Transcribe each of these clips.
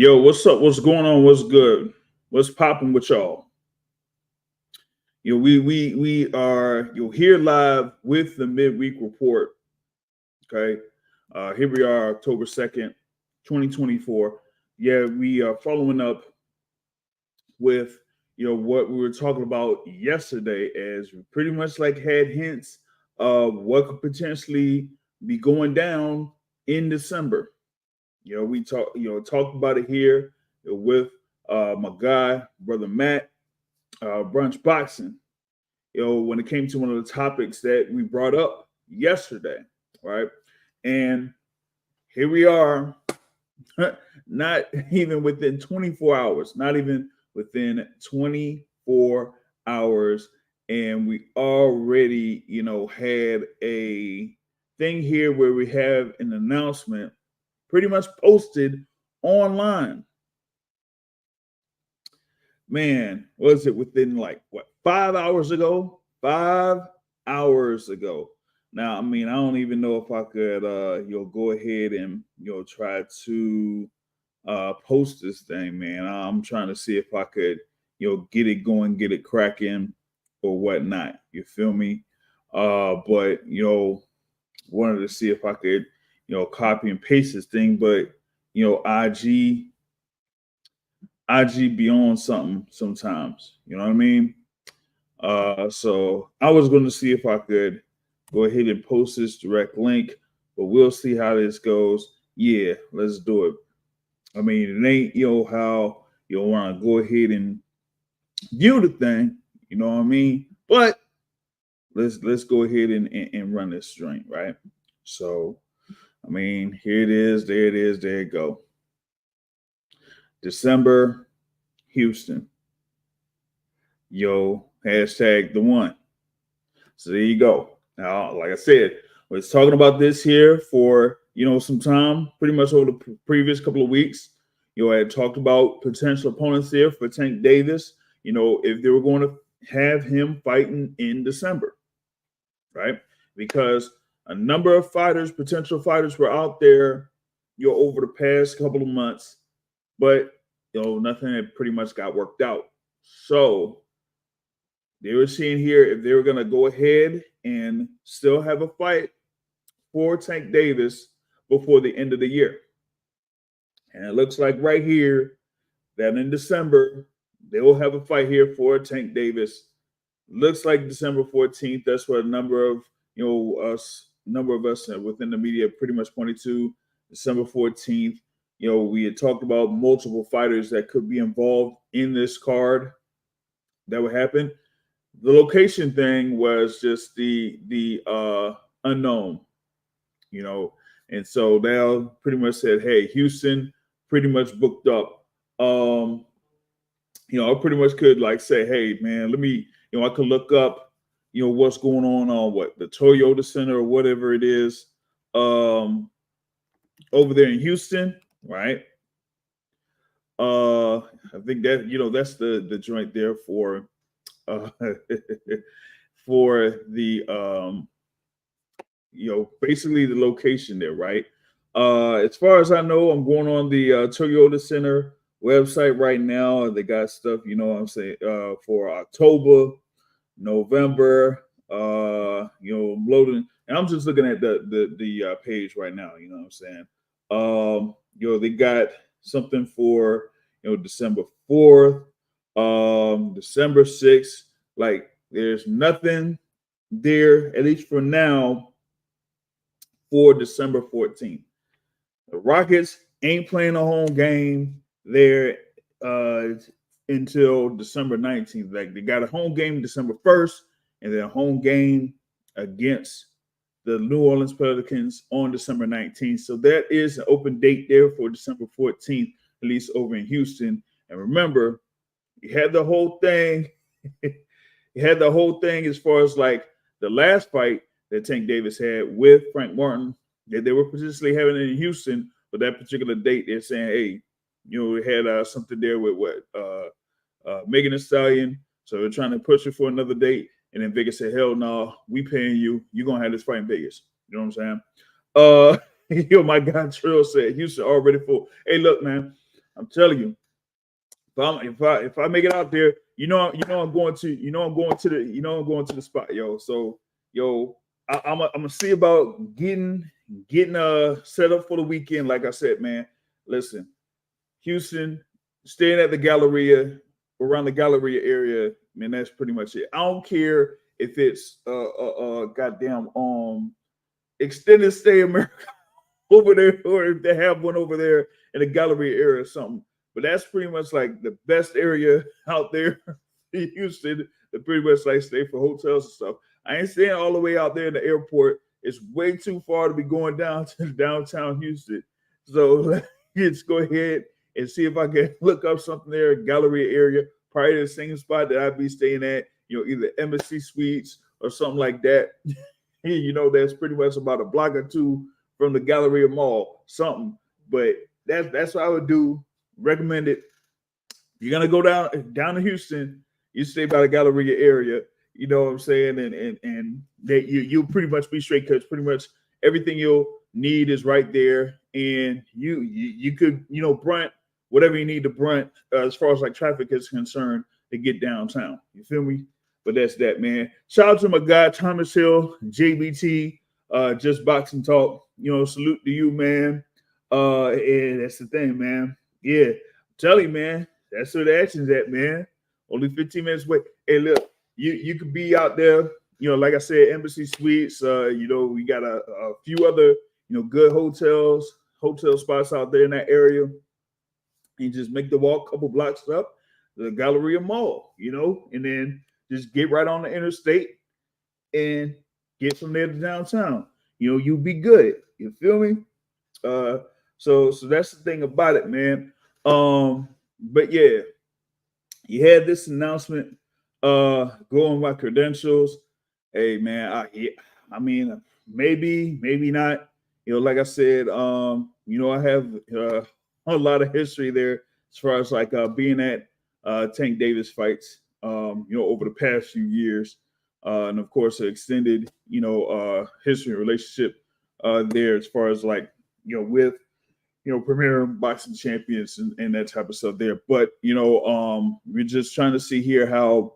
Yo, what's up? What's going on? What's good? What's popping with y'all? We are here live with the Midweek Report. Okay, here we are, October 2nd, 2024. Yeah, we are following up with what we were talking about yesterday, as we pretty much like had hints of what could potentially be going down in December. We talked about it here with my guy, brother Matt, brunch boxing. When it came to one of the topics that we brought up yesterday, right? And here we are, not even within 24 hours, not even within 24 hours, and we already, had a thing here where we have an announcement pretty much posted online. Man, was it within 5 hours ago? 5 hours ago. Now, I mean, I don't even know if I could go ahead and try to post this thing, man. I'm trying to see if I could get it going, get it cracking or whatnot. You feel me? But wanted to see if I could copy and paste this thing, but IG be on something sometimes. You know what I mean? So I was going to see if I could go ahead and post this direct link, but we'll see how this goes. Yeah, let's do it. I mean, it ain't how you want to go ahead and view the thing. You know what I mean? But let's go ahead and run this joint, right? So, I mean, here it is, there it go. December, Houston. Hashtag the one. So there you go. Now, like I said, I was talking about this here for, some time, pretty much over the previous couple of weeks. I had talked about potential opponents there for Tank Davis, if they were going to have him fighting in December, right? Because a number of potential fighters were out there, over the past couple of months, but, nothing had pretty much got worked out. So they were seeing here if they were going to go ahead and still have a fight for Tank Davis before the end of the year. And it looks like right here that in December, they will have a fight here for Tank Davis. Looks like December 14th. That's what a number of us within the media pretty much pointed to. December 14th. We had talked about multiple fighters that could be involved in this card that would happen. The location thing was just the unknown, and so they pretty much said, hey, Houston pretty much booked up. I pretty much could say, hey, man, let me, I could look up, what's going on the Toyota Center or whatever it is over there in Houston, right? I think that, that's the joint there for for the basically the location there, right? As far as I know, I'm going on the Toyota Center website right now. They got stuff, what I'm saying, for October, November. I'm loading, and I'm just looking at the page right now. You know what I'm saying? They got something for December 4th, December 6th. There's nothing there, at least for now, for December 14th. The Rockets ain't playing a home game there until December 19th. They got a home game December 1st, and then a home game against the New Orleans Pelicans on December 19th. So that is an open date there for December 14th, at least over in Houston. And remember, you had the whole thing. You had the whole thing as far as the last fight that Tank Davis had with Frank Martin that they were potentially having in Houston. But that particular date, they're saying, hey, we had something there with Megan Thee Stallion. So they're trying to push it for another date. And then Vegas said, hell no, we paying you. You're going to have this fight in Vegas. You know what I'm saying? My guy Trill said, Houston already full. Hey, look, man, I'm telling you, if I make it out there, I'm going to the spot, yo. So, yo, I'm gonna see about getting set up for the weekend. Like I said, man, listen, Houston, staying at the Galleria, around the Galleria area, man, that's pretty much it. I don't care if it's goddamn extended stay America over there, or if they have one over there in the Galleria area or something. But that's pretty much like the best area out there in Houston to pretty much like stay for hotels and stuff. I ain't staying all the way out there in the airport. It's way too far to be going down to downtown Houston. So let's go ahead and see if I can look up something there, Galleria area, probably the same spot that I'd be staying at, either Embassy Suites or something like that. That's pretty much about a block or two from the Galleria Mall, something. But that's what I would do. Recommend it. You're gonna go down to Houston. You stay by the Galleria area. You know what I'm saying, and that you'll pretty much be straight because pretty much everything you'll need is right there, and you could brunt whatever you need to brunt as far as like traffic is concerned to get downtown. You feel me? But that's that, man. Shout out to my guy Thomas Hill, JBT, just boxing talk. Salute to you, man. And that's the thing, man. Yeah, I'm telling you, man. That's where the action's at, man. Only 15 minutes away. Hey, look, you could be out there. Like I said, Embassy Suites. We got a few other good hotel spots out there in that area. And just make the walk a couple blocks up the Galleria Mall, and then just get right on the interstate and get from there to downtown. You'll be good. You feel me? So that's the thing about it, man. But yeah, you had this announcement going by credentials. Hey, man, I mean, maybe not. Like I said, I have a lot of history there as far as like being at Tank Davis fights, over the past few years, and of course, an extended, history and relationship there as far as like, with premier boxing champions and that type of stuff there. But we're just trying to see here how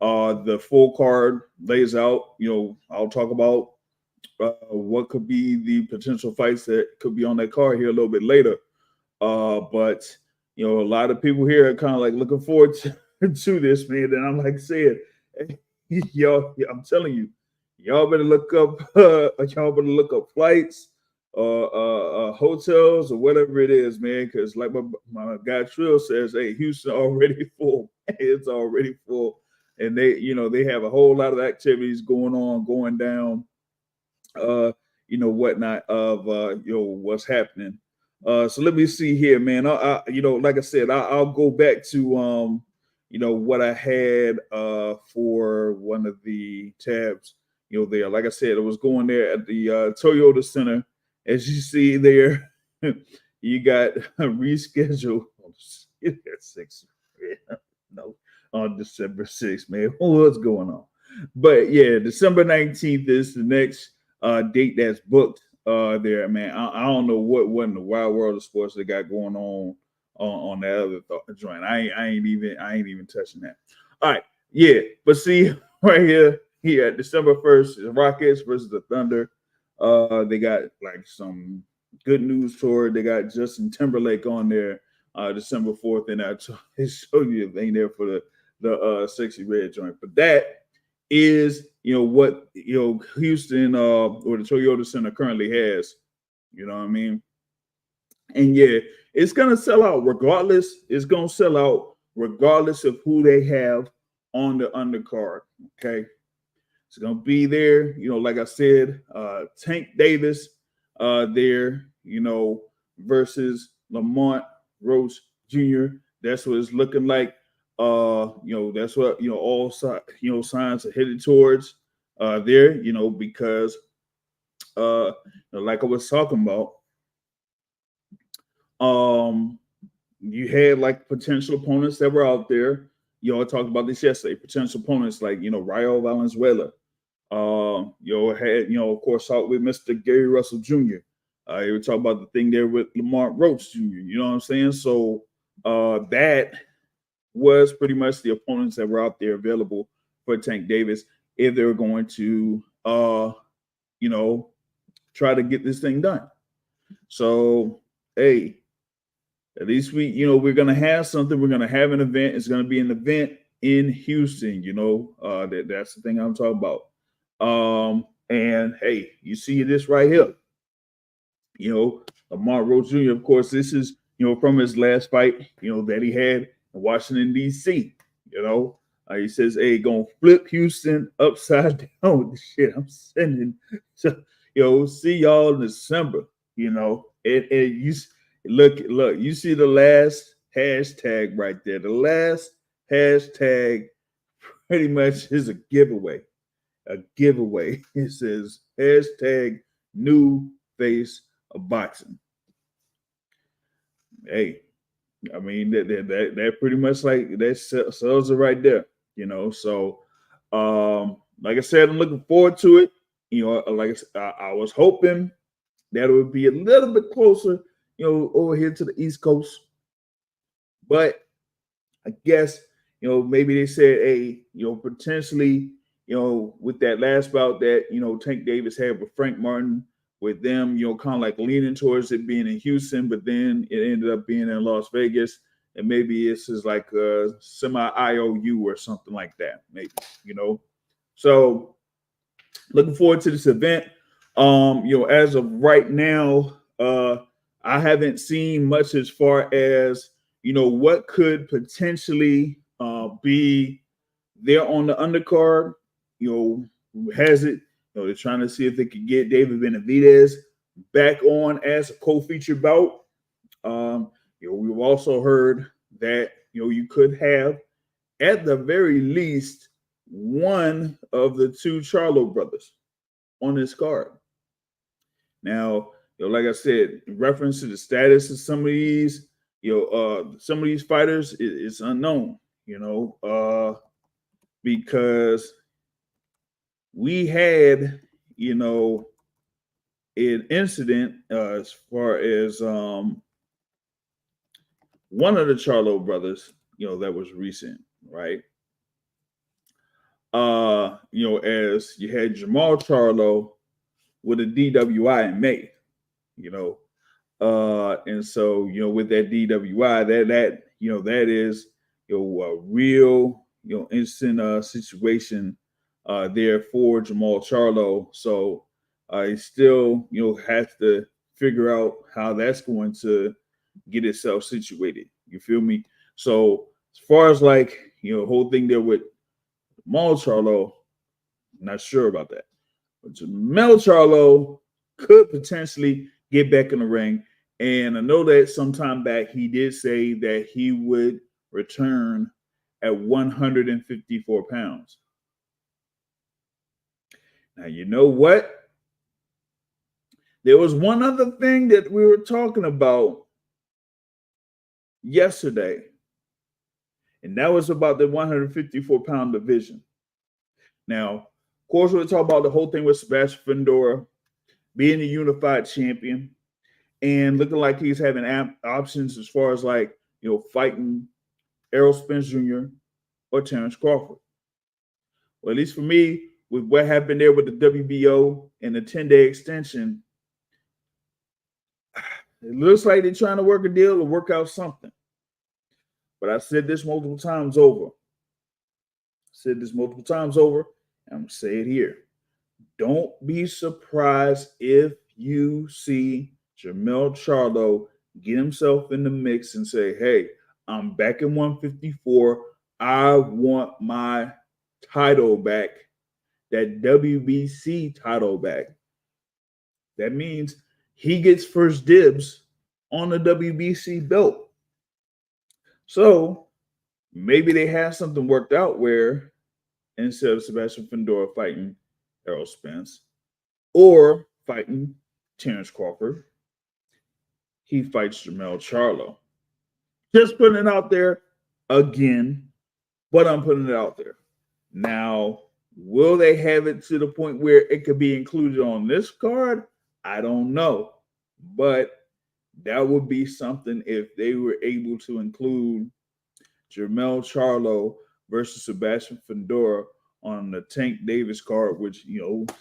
the full card lays out. I'll talk about what could be the potential fights that could be on that card here a little bit later. But a lot of people here are kind of like looking forward to this, man. And I'm like saying, hey, y'all, I'm telling you, y'all better look up flights, hotels or whatever it is, man. Because like my guy Trill says, hey, Houston already full. It's already full, and they have a whole lot of activities going down, whatnot of what's happening. So let me see here, man. Like I said, I'll go back to what I had for one of the tabs, there. Like I said, it was going there at the Toyota Center. As you see there, you got rescheduled at 6. No, on December 6th, man. What's going on? But yeah, December 19th is the next date that's booked there, man. I don't know what in the wild world of sports they got going on that other joint. I ain't even touching that. All right, yeah, but see right here December 1st, the Rockets versus the Thunder. They got like some good news tour. They got Justin Timberlake on there December 4th, and I show you a thing there for the Sexy Red joint. But that is what Houston or the Toyota Center currently has. You know what I mean? And yeah, it's gonna sell out regardless. It's gonna sell out regardless of who they have on the undercard. Okay. It's gonna be there, like I said, Tank Davis there, versus Lamont Roach Jr. That's what it's looking like. That's what all signs are headed towards there, because like I was talking about, you had like potential opponents that were out there. I talked about this yesterday. Potential opponents like Rayo Valenzuela. Had of course out with Mr. Gary Russell Jr. You were talking about the thing there with Lamont Roach Jr. You know what I'm saying? So that was pretty much the opponents that were out there available for Tank Davis if they were going to, try to get this thing done. So, hey, at least we're going to have something. We're going to have an event. It's going to be an event in Houston, that's the thing I'm talking about. And hey, you see this right here. Lamar Rhodes Jr., of course, this is, from his last fight, that he had in Washington, D.C. He says, hey, gonna flip Houston upside down with the shit I'm sending. So, see y'all in December, and you look, you see the last hashtag right there. The last hashtag pretty much is a giveaway. It says hashtag new face of boxing. Hey, I mean that pretty much like that sells it right there, So, like I said, I'm looking forward to it. Like I was hoping that it would be a little bit closer, over here to the East Coast. But I guess maybe they said, hey, potentially, with that last bout that Tank Davis had with Frank Martin, with them, kind of like leaning towards it being in Houston, but then it ended up being in Las Vegas. And maybe it's just like a semi-IOU or something like that, maybe, So looking forward to this event. As of right now, I haven't seen much as far as, what could potentially be there on the undercard. Who has it? They're trying to see if they could get David Benavidez back on as a co-featured bout. We've also heard that, you could have, at the very least, one of the two Charlo brothers on this card. Now, like I said, in reference to the status of some of these, fighters, it's unknown, because we had, an incident as far as one of the Charlo brothers, that was recent, right? As you had Jamal Charlo with a DWI in May, and so with that DWI, that is a real instant situation there for Jamal Charlo. So he still has to figure out how that's going to get itself situated. You feel me? So as far as like whole thing there with Jamal Charlo, not sure about that. But Jamal Charlo could potentially get back in the ring. And I know that sometime back he did say that he would return at 154 pounds. Now, you know what? There was one other thing that we were talking about yesterday, and that was about the 154-pound division. Now, of course, we're talking about the whole thing with Sebastian Fundora being a unified champion and looking like he's having options as far as like, fighting Errol Spence Jr. or Terrence Crawford. Well, at least for me, with what happened there with the WBO and the 10-day extension, it looks like they're trying to work a deal or work out something. But I said this multiple times over. And I'm going to say it here. Don't be surprised if you see Jamal Charlo get himself in the mix and say, hey, I'm back in 154. I want my title back, that WBC title back. That means he gets first dibs on the WBC belt. So maybe they have something worked out where instead of Sebastian Fundora fighting Errol Spence or fighting Terrence Crawford, he fights Jamal Charlo. Just putting it out there again, but I'm putting it out there. Now, will they have it to the point where it could be included on this card? I don't know. But That would be something if they were able to include Jermell Charlo versus Sebastian Fedora on the Tank Davis card, which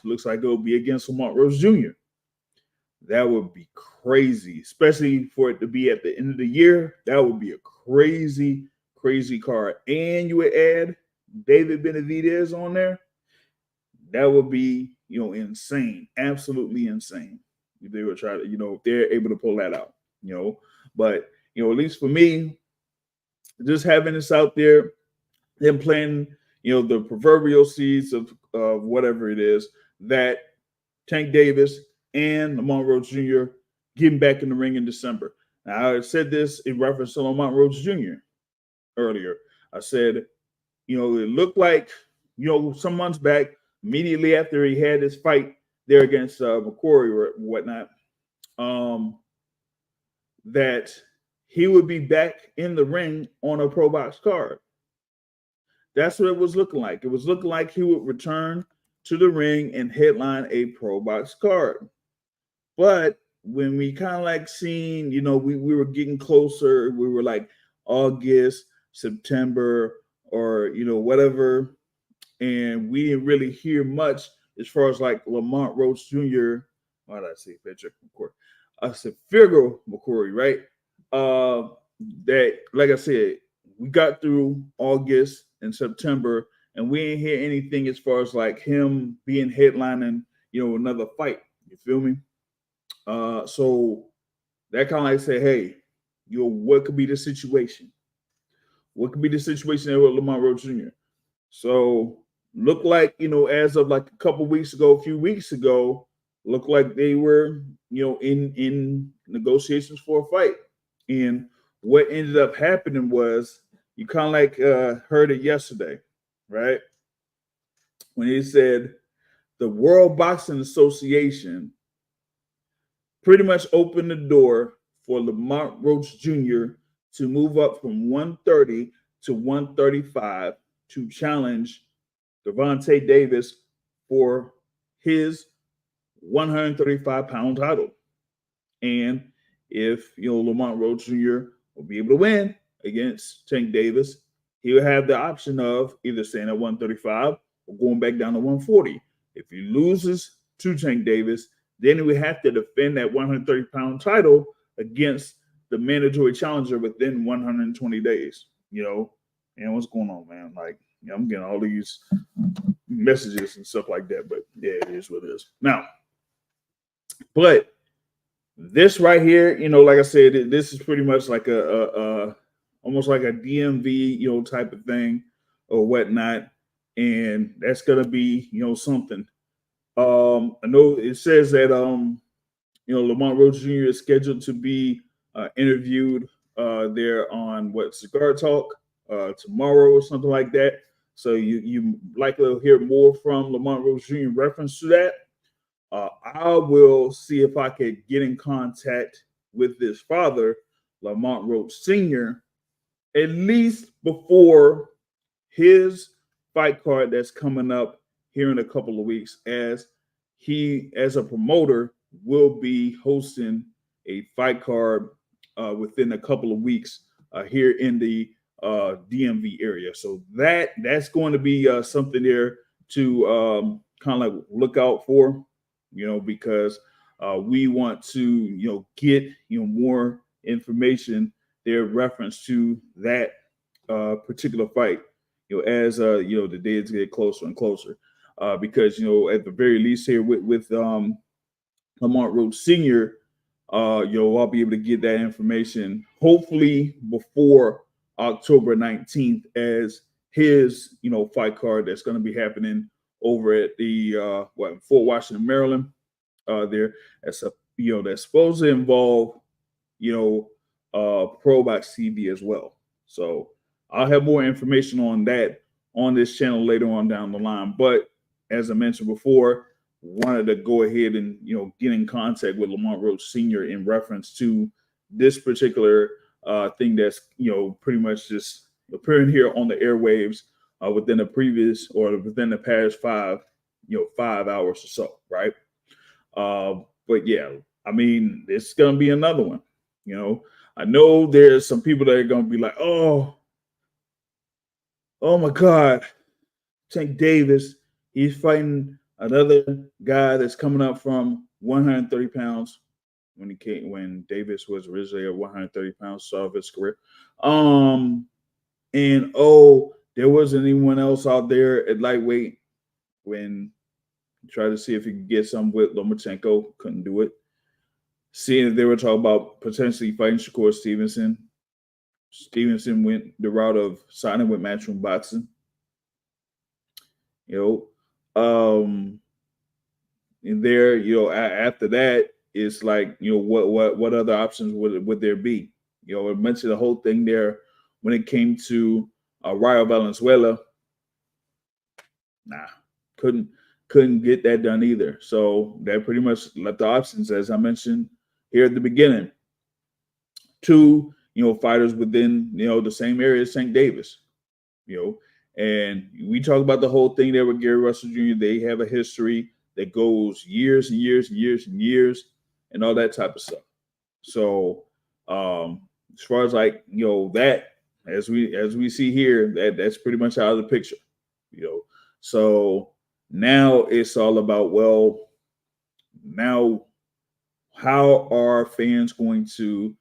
looks like it'll be against Lamont Rose Jr. That would be crazy, especially for it to be at the end of the year. That would be a crazy, crazy card. And you would add David Benavidez on there. That would be, insane, absolutely insane. If they were trying to, if they're able to pull that out, But at least for me, just having this out there, them planting, the proverbial seeds of whatever it is that Tank Davis and Lamont Rhodes Jr. getting back in the ring in December. Now, I said this in reference to Lamont Rhodes Jr. earlier. I said, it looked like, some months back, immediately after he had his fight there against McCrory or whatnot, that he would be back in the ring on a Pro Box card. That's what it was looking like. It was looking like he would return to the ring and headline a Pro Box card. But when we kind of like seen, we were getting closer, we were like August, September, or, whatever, and we didn't really hear much as far as like Lamont Rhodes Jr. Why did I say Patrick McCrory? I said Figaro McCrory, right? That, like I said, we got through August and September, and we didn't hear anything as far as like him being headlining, another fight. You feel me? So that kind of like say, hey, what could be the situation? What could be the situation there with Lamont Rhodes Jr.? So look like, as of like a few weeks ago, looked like they were, in negotiations for a fight. And what ended up happening was you kind of like heard it yesterday, right? When he said the World Boxing Association pretty much opened the door for Lamont Rhodes Jr. to move up from 130 to 135 to challenge Gervonta Davis for his 135-pound title. And if, Lamont Rhodes Jr. will be able to win against Tank Davis, he will have the option of either staying at 135 or going back down to 140. If he loses to Tank Davis, then he would have to defend that 130-pound title against the mandatory challenger within 120 days, And what's going on, man? Like, I'm getting all these messages and stuff like that, but yeah, it is what it is. Now, but this right here, like I said, this is pretty much like a almost like a DMV, type of thing or whatnot, and that's gonna be, something. I know it says that Lamont Rhodes Jr. is scheduled to be interviewed there on Cigar Talk tomorrow or something like that. So you likely will hear more from Lamont Rhodes Jr. in reference to that. I will see if I could get in contact with his father, Lamont Rhodes Sr., at least before his fight card that's coming up here in a couple of weeks, as he, as a promoter, will be hosting a fight card within a couple of weeks here in the DMV area. So that's going to be something there to kind of like look out for, because we want to, get, more information there reference to that particular fight, as the days get closer and closer, because at the very least here with Lamont Rhodes Sr., I'll be able to get that information hopefully before October 19th, as his fight card that's going to be happening over at the Fort Washington, Maryland. There, that's supposed to involve Pro Box TV as well. So I'll have more information on that on this channel later on down the line. But as I mentioned before, wanted to go ahead and get in contact with Lamont Rhodes Sr. in reference to this particular thing that's pretty much just appearing here on the airwaves within the past 5 hours or so, right? But yeah, I mean, it's gonna be another one. You know, I know there's some people that are going to be like, oh my God, Tank Davis, he's fighting another guy that's coming up from 130 pounds when Davis was originally at 130 pounds, start of his career. Um, and there wasn't anyone else out there at lightweight when he tried to see if he could get some with Lomachenko, couldn't do it. Seeing that they were talking about potentially fighting Shakur Stevenson, Stevenson went the route of signing with Matchroom Boxing. You know, and there, after that, it's like, what other options would there be? I mentioned the whole thing there when it came to Rayo Valenzuela. Nah, couldn't couldn't get that done either. So that pretty much left the options, as I mentioned here at the beginning, two fighters within the same area as St. Davis. And we talk about the whole thing there with Gary Russell Jr. They have a history that goes years and years and years and years and all that type of stuff. So as far as that, as we see here, that's pretty much out of the picture. So now it's all about, well, now how are fans going to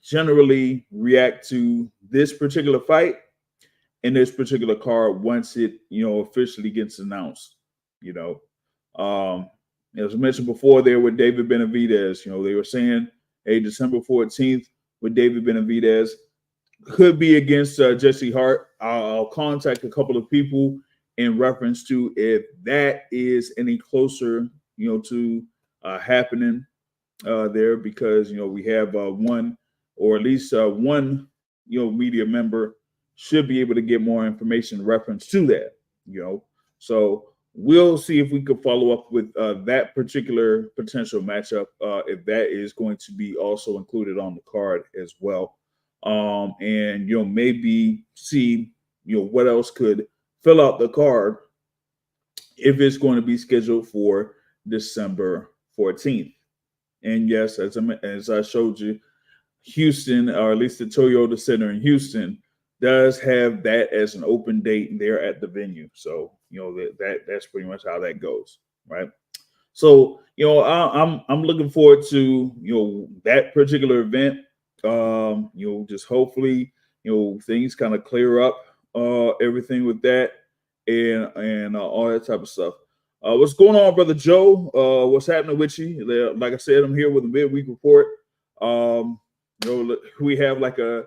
generally react to this particular fight in this particular card once it officially gets announced. As I mentioned before there with David Benavidez, they were saying, hey, December 14th with David Benavidez could be against Jesse Hart. I'll contact a couple of people in reference to if that is any closer to happening there, because we have one, or at least one media member should be able to get more information in reference to that. So we'll see if we could follow up with that particular potential matchup, if that is going to be also included on the card as well. And maybe see what else could fill out the card if it's going to be scheduled for December 14th. And yes, as I showed you, Houston, or at least the Toyota Center in Houston, does have that as an open date there at the venue. So that's pretty much how that goes, right? So I'm looking forward to that particular event. Just hopefully things kind of clear up everything with that and all that type of stuff. What's going on, brother Joe? What's happening with you? Like I said, I'm here with a midweek report. We have like a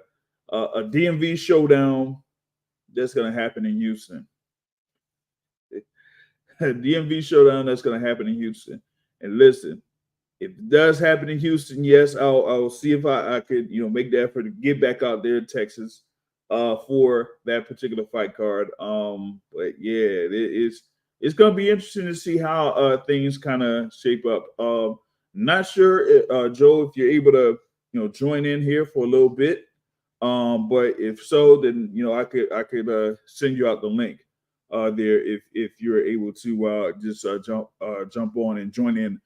DMV showdown that's going to happen in Houston. A DMV showdown that's going to happen in Houston. And listen, if it does happen in Houston, yes, I'll see if I could make the effort to get back out there in Texas for that particular fight card. But yeah, it's going to be interesting to see how things kind of shape up. Not sure, Joe, if you're able to join in here for a little bit. But if so, then I could send you out the link there if you're able to just jump on and join in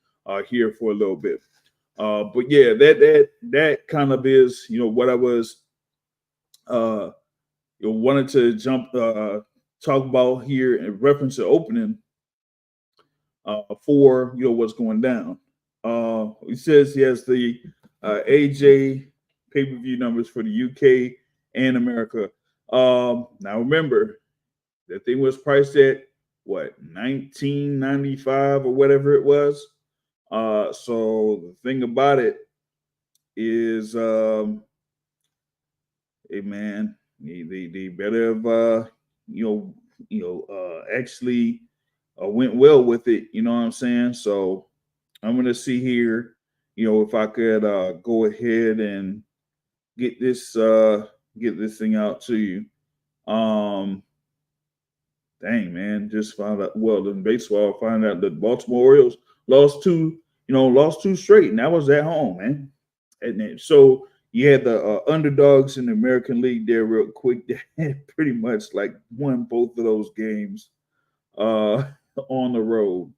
here for a little bit. But yeah, that kind of is what I was wanted to talk about here in reference to opening for what's going down. He says he has the AJ pay-per-view numbers for the UK and America. Now remember, that thing was priced at what, $19.95 or whatever it was. So the thing about it is, hey man, they better have actually went well with it. You know what I'm saying? So I'm gonna see here, if I could go ahead and get this thing out to you. Dang man, just found out. Well, in baseball, I found out that Baltimore Orioles lost two straight, and that was at home, man. And then, so you had the underdogs in the American League there, real quick. They had pretty much like won both of those games on the road.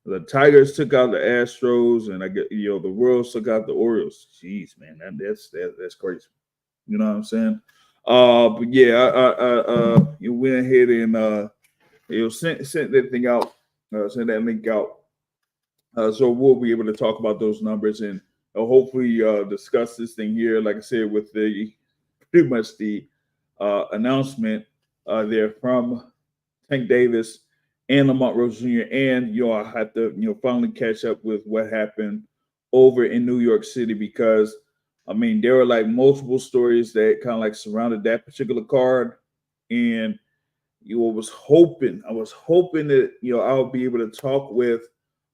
The Tigers took out the Astros, and I get the Royals took out the Orioles. Jeez, man, that's crazy. You know what I'm saying? But yeah, you went ahead and sent that thing out, sent that link out. So we'll be able to talk about those numbers and hopefully discuss this thing here. Like I said, with the pretty much the announcement there from Tank Davis and Lamont Rose Jr. And I had to finally catch up with what happened over in New York City, because I mean there were like multiple stories that kind of like surrounded that particular card, and I was hoping that I'll be able to talk with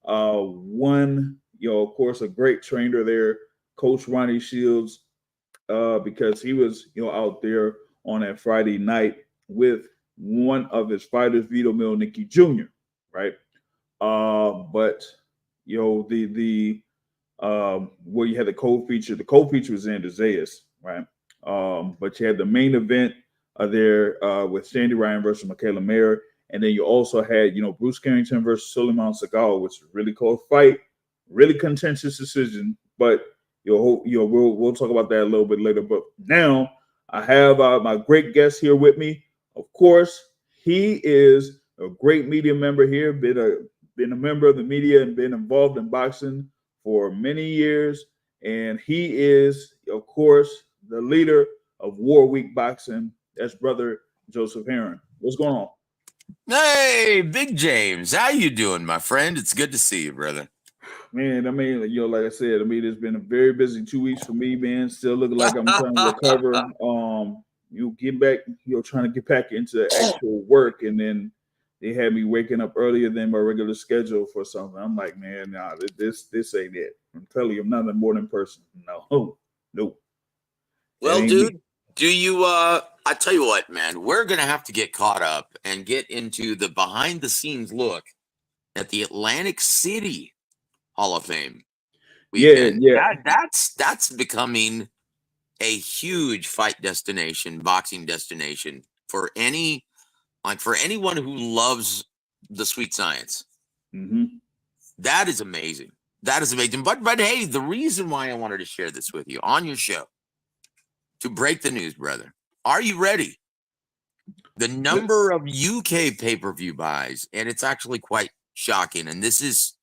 one, of course, a great trainer there, Coach Ronnie Shields, because he was out there on that Friday night with one of his fighters, Vito Milnicki Jr. Right, but the where you had the co-feature. The co-feature was Xander Zayas, right? But you had the main event there with Sandy Ryan versus Michaela Mayer, and then you also had Bruce Carrington versus Sulaiman Segawa, which was a really close fight, really contentious decision. But we'll talk about that a little bit later. But now I have my great guest here with me. Of course, he is a great media member here. Been a member of the media and been involved in boxing for many years, and he is, of course, the leader of War Week Boxing. That's brother Joseph Heron. What's going on? Hey, Big James, how you doing, my friend? It's good to see you, brother. Man, I mean, like I said, I mean, it's been a very busy 2 weeks for me, man. Still looking like I'm trying to recover. Get back, trying to get back into actual work, and then they had me waking up earlier than my regular schedule for something. I'm like, man, nah, this ain't it. I'm telling you, I'm not a morning person. No. Well, dude, do you I tell you what, man, we're gonna have to get caught up and get into the behind the scenes look at the Atlantic City Hall of Fame weekend. Yeah. That's becoming a huge fight destination, boxing destination for anyone who loves the sweet science. Mm-hmm. That is amazing. That is amazing. But hey, the reason why I wanted to share this with you on your show, to break the news, brother. Are you ready? The number of UK pay-per-view buys, and it's actually quite shocking. And this is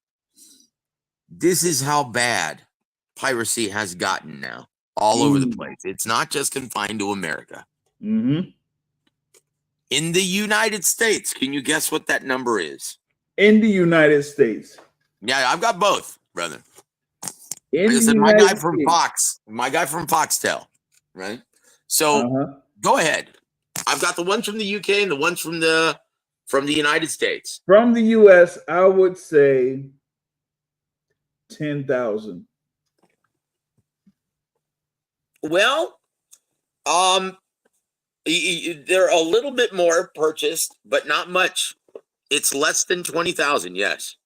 how bad piracy has gotten now all over the place. It's not just confined to America. Mm-hmm. In the United States, can you guess what that number is? In the United States. Yeah, I've got both, brother. Like I said, my guy from Foxtel, right? So go ahead. I've got the ones from the UK and the ones from the United States. From the US, I would say 10,000. Well, they're a little bit more purchased, but not much. It's less than 20,000. Yes.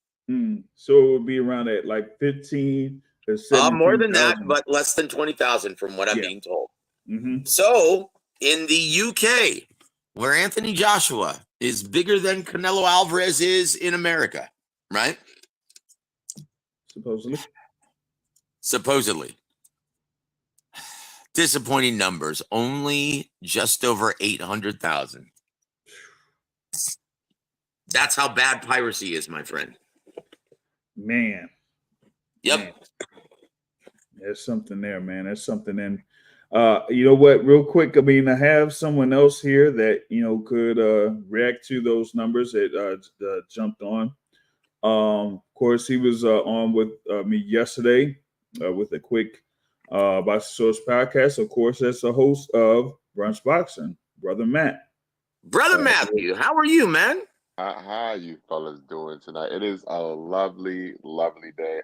So it would be around at like 15 or 17. More than that, but less than 20,000 from what I'm being told. Mm-hmm. So in the UK, where Anthony Joshua is bigger than Canelo Alvarez is in America, right? Supposedly. Disappointing numbers. Only just over 800,000. That's how bad piracy is, my friend. Man. Yep. Man. There's something there, man. There's something in. You know what? Real quick, I mean, I have someone else here that could react to those numbers that jumped on. Of course, he was on with me yesterday with a quick Boxing Source podcast. Of course, that's the host of Brunch Boxing, Brother Matt. Brother Matthew, how are you, man? How you fellas doing tonight? It is a lovely, lovely day.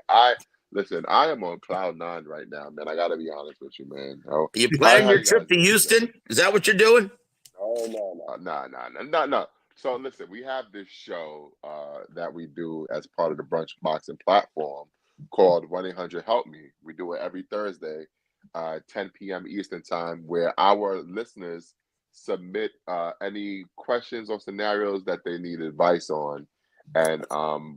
Listen, I am on cloud 9 right now, man. I got to be honest with you, man. Are you planning your trip to Houston? Is that what you're doing? Oh, no. So listen, we have this show that we do as part of the Brunch Boxing platform called 1-800-HELP ME. We do it every Thursday, 10 p.m. Eastern time, where our listeners submit any questions or scenarios that they need advice on. And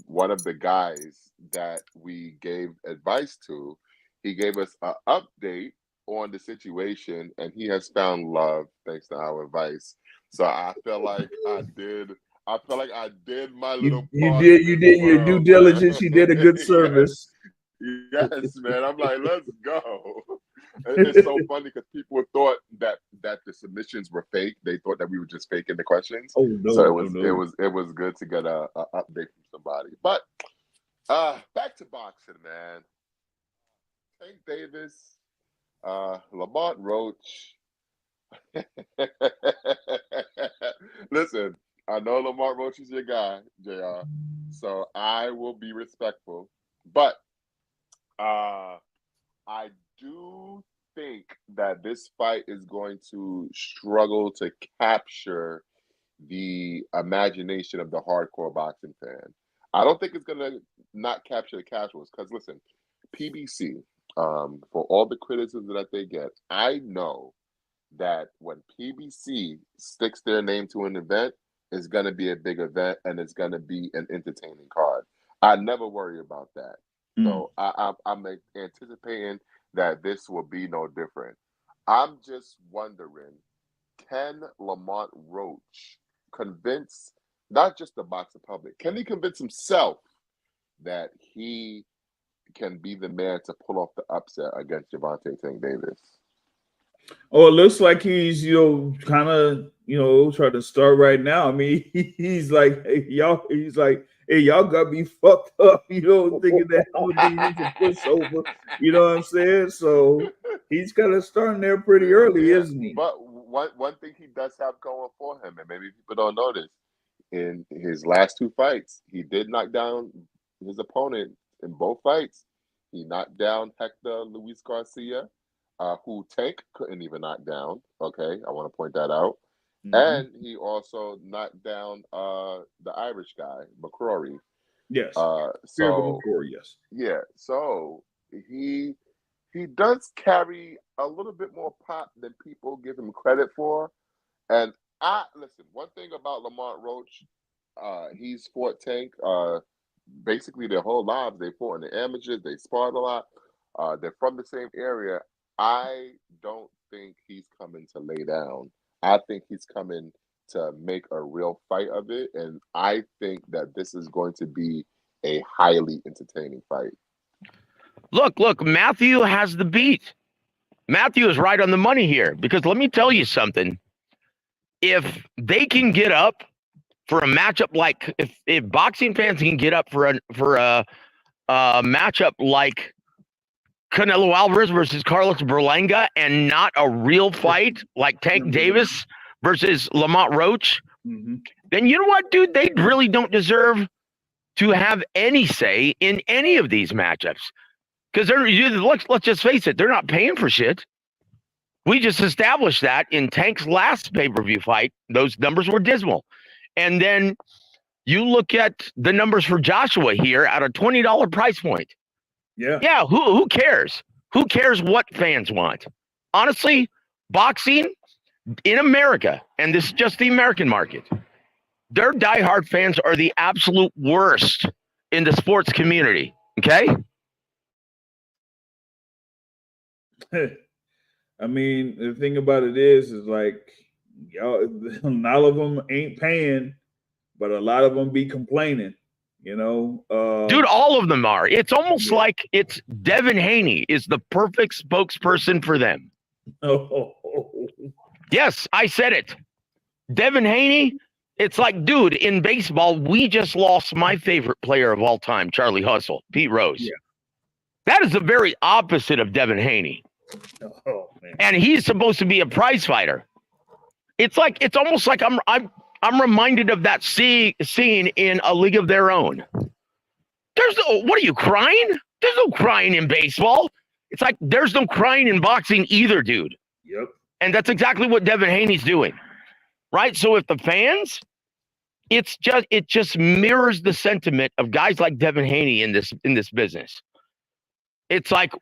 one of the guys that we gave advice to, he gave us an update on the situation, and he has found love thanks to our advice. So I feel like I did. I feel like I did my little You part did in this your due world, diligence. You did a good man. service. Yes, man. I'm like, let's go. It's so funny because people thought that the submissions were fake. They thought that we were just faking the questions. Oh So no, no. it was good to get a update from somebody. But back to boxing, man. Tank Davis, Lamont Roach. Listen, I know Lamont Roach is your guy, JR. So I will be respectful. But I do think that this fight is going to struggle to capture the imagination of the hardcore boxing fan. I don't think it's going to not capture the casuals because, listen, PBC, for all the criticism that they get, I know that when PBC sticks their name to an event, it's going to be a big event and it's going to be an entertaining card. I never worry about that. So I'm anticipating that this will be no different. I'm just wondering, can Lamont Roach convince not just the boxing public, can he convince himself that he can be the man to pull off the upset against Gervonta Tank Davis? Oh, it looks like he's, kind of, trying to start right now. I mean, he's like, hey, y'all, hey, y'all got me fucked up, thinking that I'm gonna give you a pushover. You know what I'm saying? So he's kind of starting there pretty early, isn't he? But one thing he does have going for him, and maybe people don't know this, in his last two fights, he did knock down his opponent in both fights. He knocked down Hector Luis Garcia, who Tank couldn't even knock down. Okay, I want to point that out. And he also knocked down the Irish guy, McCrory. Yes. So McCrory, yes. Yeah. So he does carry a little bit more pop than people give him credit for. And listen, one thing about Lamont Roach, he's fought Tank basically their whole lives. They fought in the amateurs, they sparred a lot. They're from the same area. I don't think he's coming to lay down. I think he's coming to make a real fight of it. And I think that this is going to be a highly entertaining fight. Look, Matthew has the beat. Matthew is right on the money here because let me tell you something. If they can get up for a matchup like if boxing fans can get up for a matchup like Canelo Alvarez versus Carlos Berlanga and not a real fight like Tank Davis versus Lamont Roach, then you know what, dude? They really don't deserve to have any say in any of these matchups. Because let's just face it, they're not paying for shit. We just established that in Tank's last pay-per-view fight. Those numbers were dismal. And then you look at the numbers for Joshua here at a $20 price point. Yeah, who cares? Who cares what fans want? Honestly, boxing in America, and this is just the American market, their diehard fans are the absolute worst in the sports community, okay? I mean, the thing about it is like, y'all, not all of them ain't paying, but a lot of them be complaining, Dude, all of them are. It's almost like it's Devin Haney is the perfect spokesperson for them. Yes, I said it. Devin Haney, it's like, dude, in baseball, we just lost my favorite player of all time, Charlie Hustle, Pete Rose. Yeah. That is the very opposite of Devin Haney. And he's supposed to be a prize fighter. It's almost like I'm reminded of that scene in A League of Their Own. What are you crying? There's no crying in baseball. It's like there's no crying in boxing either, dude. Yep. And that's exactly what Devin Haney's doing. Right? So if the fans, it just mirrors the sentiment of guys like Devin Haney in this business. It's like,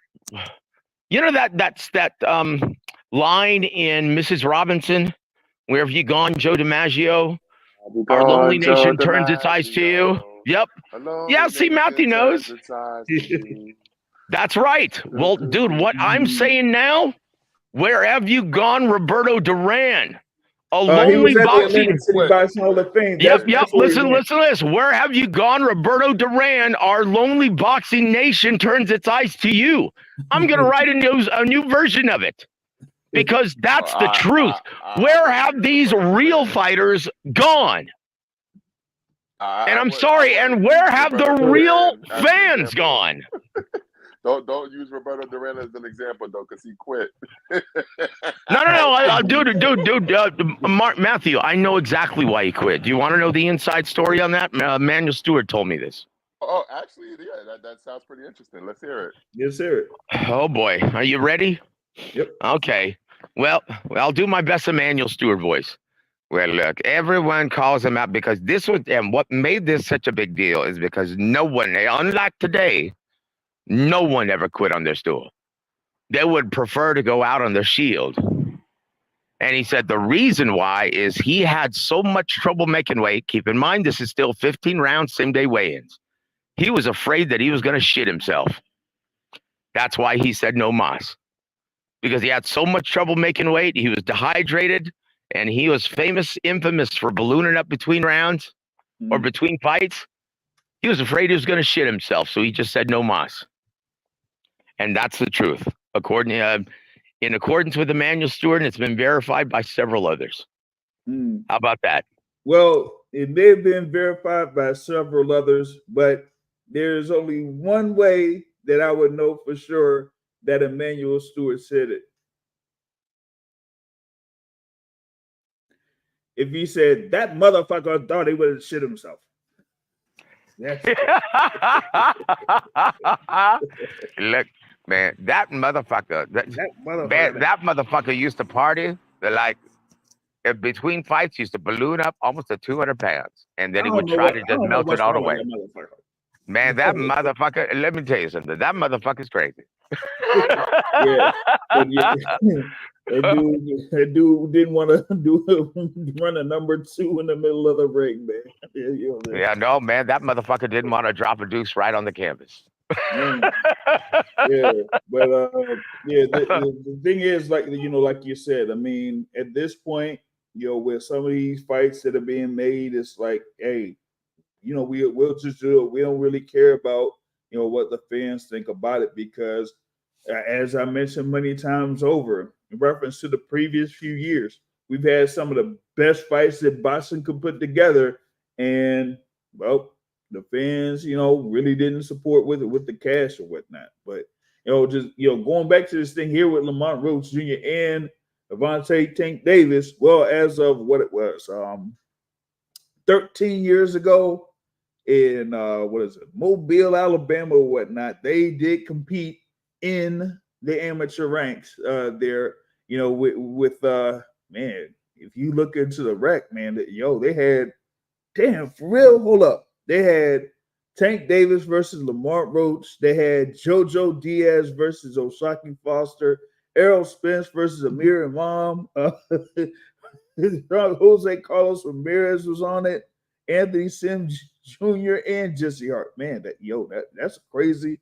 that line in Mrs. Robinson, where have you gone, Joe DiMaggio? Our lonely nation turns its eyes to you. Yep. Hello, Yeah, see, Matthew knows. That's right. Well, dude, what I'm saying now, where have you gone, Roberto Duran? A He lonely was at the boxing. Atlantic City Boxing Hall of Fame. Yep. That's where Listen to this. Where have you gone, Roberto Duran? Our lonely boxing nation turns its eyes to you. I'm going to write a new version of it because that's the truth. Where have these real fighters gone? And I'm sorry. And where have the real fans gone? Don't use Roberto Duran as an example though, because he quit. No, dude, Matthew, I know exactly why he quit. Do you want to know the inside story on that? Manuel Stewart told me this. Oh, actually, yeah, that sounds pretty interesting. Let's hear it. Yes, sir. Oh boy, are you ready? Yep. Okay. Well, I'll do my best Emmanuel Stewart voice. Well, look, everyone calls him out because this was, and what made this such a big deal is because no one, unlike today, no one ever quit on their stool. They would prefer to go out on their shield. And he said the reason why is he had so much trouble making weight. Keep in mind, this is still 15 rounds, same day weigh-ins. He was afraid that he was going to shit himself. That's why he said no mas. Because he had so much trouble making weight. He was dehydrated, and he was infamous for ballooning up between rounds or between fights. He was afraid he was going to shit himself, so he just said no mas. And that's the truth, in accordance with Emmanuel Stewart, and it's been verified by several others. How about that? Well, it may have been verified by several others, but there's only one way that I would know for sure that Emmanuel Stewart said it. If he said that motherfucker thought he would have shit himself. Look, man, that motherfucker used to party. Like between fights, used to balloon up almost to 200 pounds, and then he would try to just melt it all away. Man, that motherfucker. Let me tell you something. That motherfucker's crazy. Yeah. That dude didn't want to run a number 2 in the middle of the ring, man. Yeah, no, man, that motherfucker didn't want to drop a deuce right on the canvas. Yeah, but the thing is, like you said, I mean, at this point, with some of these fights that are being made, it's like, hey, we'll just do it. We don't really care about what the fans think about it because, as I mentioned many times over, in reference to the previous few years, we've had some of the best fights that boxing could put together, and well, the fans, really didn't support with the cash or whatnot. But just going back to this thing here with Lamont Roach Jr. and Avante Tank Davis, well, as of what it was, 13 years ago in Mobile, Alabama, or whatnot, they did compete in the amateur ranks there, with man, if you look into the rec, man, they had, damn, for real, hold up. They had Tank Davis versus Lamont Roach. They had JoJo Diaz versus Oshaki Foster. Errol Spence versus Amir Imam. Jose Carlos Ramirez was on it. Anthony Sims Jr. and Jesse Hart. Man, that's a crazy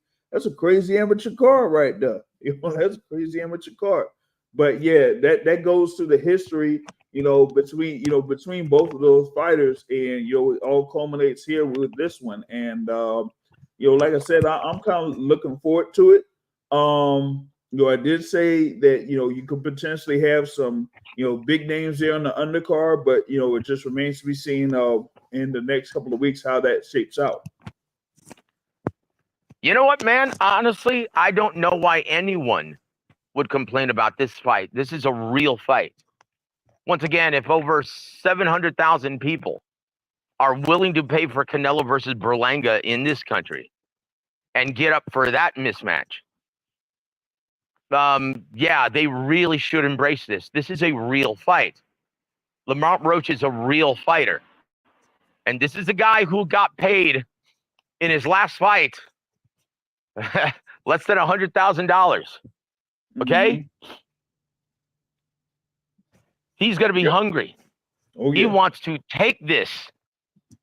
amateur card right there. That's a crazy amateur card. But yeah, that goes to the history, between both of those fighters, and it all culminates here with this one. And like I said, I'm kind of looking forward to it. I did say that you could potentially have some big names there on the undercard, but it just remains to be seen in the next couple of weeks how that shapes out. You know what, man? Honestly, I don't know why anyone would complain about this fight. This is a real fight. Once again, if over 700,000 people are willing to pay for Canelo versus Berlanga in this country and get up for that mismatch, yeah, they really should embrace this. This is a real fight. Lamont Roach is a real fighter. And this is a guy who got paid in his last fight less than $100,000. Okay? He's going to be hungry. Oh, yeah. He wants to take this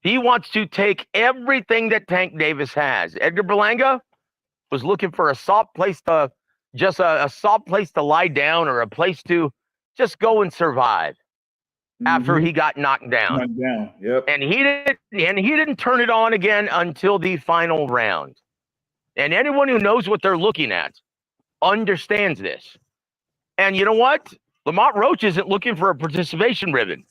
He wants to take everything that Tank Davis has. Edgar Berlanga was looking for a soft place to a soft place to lie down, or a place to just go and survive after he got knocked down. Knocked down. Yep. And he didn't turn it on again until the final round. And anyone who knows what they're looking at understands this. And you know what? Lamont Roach isn't looking for a participation ribbon.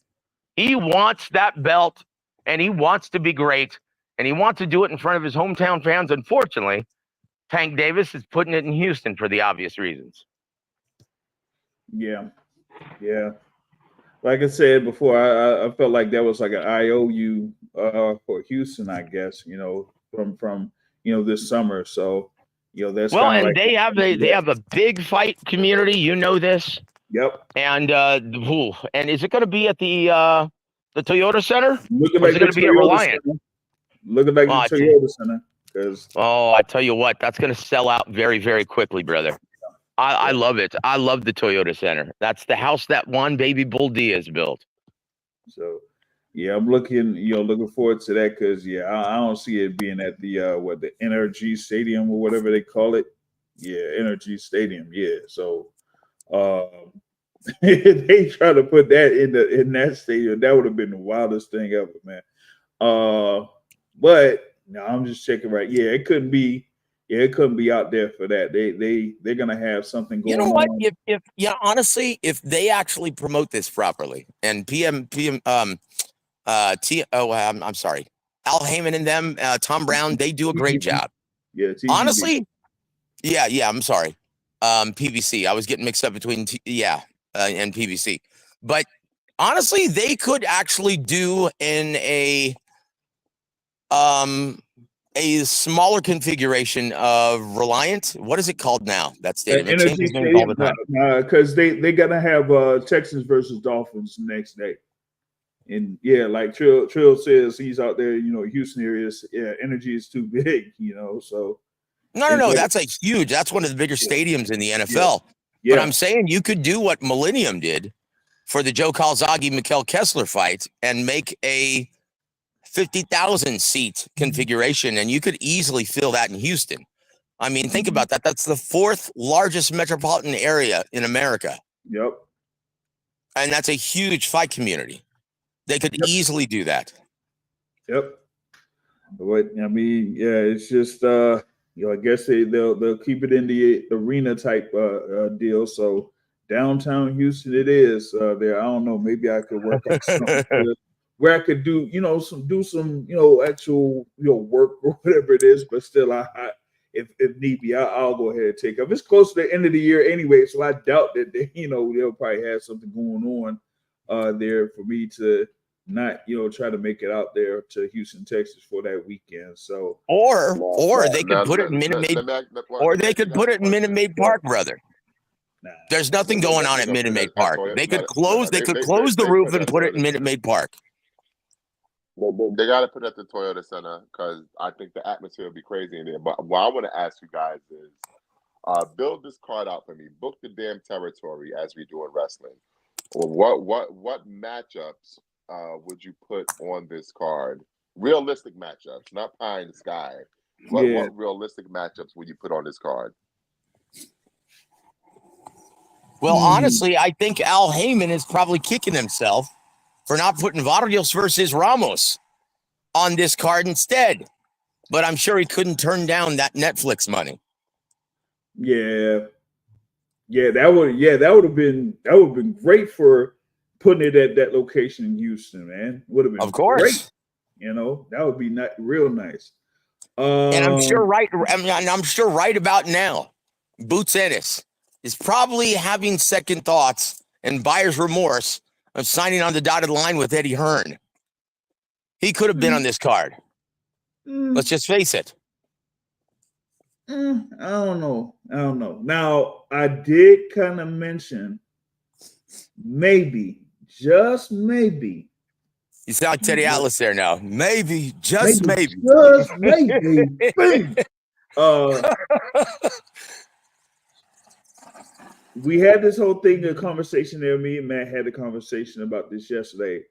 He wants that belt, and he wants to be great, and he wants to do it in front of his hometown fans. Unfortunately, Tank Davis is putting it in Houston for the obvious reasons. Yeah. Like I said before, I felt like that was like an IOU for Houston, I guess, from this summer. So, that's well, and like they have a big fight community. You know this. Yep. And is it going to be at the Toyota Center? Looking or is it going to be at Reliant? Looking back at the Toyota Center. I tell you what, that's going to sell out very, very quickly, brother. I love it. I love the Toyota Center. That's the house that one Baby Bull Diaz built. So, yeah, I'm looking forward to that because, I don't see it being at the the NRG Stadium or whatever they call it. Yeah, NRG Stadium. Yeah, so they try to put that in that stadium. That would have been the wildest thing ever, man. But no, I'm just checking right. Yeah, it couldn't be out there for that. They're gonna have something going on. You know what? Honestly, if they actually promote this properly, and I'm sorry, Al Heyman and them, Tom Brown, they do a great job. Yeah, TGB. Honestly, yeah. I'm sorry, PBC. I was getting mixed up between and PBC, but honestly, they could actually do in a smaller configuration of Reliant. What is it called now? That stadium. It changes names all the time. Because they gotta have Texans versus Dolphins next day. And like Trill says, he's out there, Houston area. Energy is too big, so. No, that's that's one of the bigger stadiums in the NFL. Yeah. But I'm saying you could do what Millennium did for the Joe Calzaghe Mikkel Kessler fight and make a 50,000 seat configuration, and you could easily fill that in Houston. I mean, think about that. That's the 4th largest metropolitan area in America. Yep. And that's a huge fight community. They could easily do that. Yep. But I mean, it's just I guess they'll keep it in the arena type deal. So downtown Houston it is there. I don't know, maybe I could work out something where I could do, some actual, work or whatever it is, but still, if need be, I'll go ahead and take up. It's close to the end of the year anyway, so I doubt that they'll probably have something going on there for me to not, try to make it out there to Houston, Texas for that weekend. So, or they could put it in Minute Maid, or they could put it in Minute Maid Park, brother. There's nothing going on at Minute Maid Park. They could close the roof and put it in Minute Maid Park. They got to put it at the Toyota Center because I think the atmosphere will be crazy in there. But what I want to ask you guys is, build this card out for me. Book the damn territory as we do in wrestling. What matchups would you put on this card? Realistic matchups, not pie in the sky. What realistic matchups would you put on this card? Well, honestly, I think Al Heyman is probably kicking himself for not putting Vargas versus Ramos on this card instead. But I'm sure he couldn't turn down that Netflix money. Yeah, that would have been great for putting it at that location in Houston, man. Would have been, of course, great. That would be real nice. And I'm sure right about now, Boots Ennis is probably having second thoughts and buyer's remorse of signing on the dotted line with Eddie Hearn. He could have been on this card. Let's just face it. I don't know. Now, I did kind of mention maybe, just maybe. You sound like Teddy Atlas there now. Maybe, just maybe. Just maybe. We had this whole thing, a conversation there. Me and Matt had a conversation about this yesterday.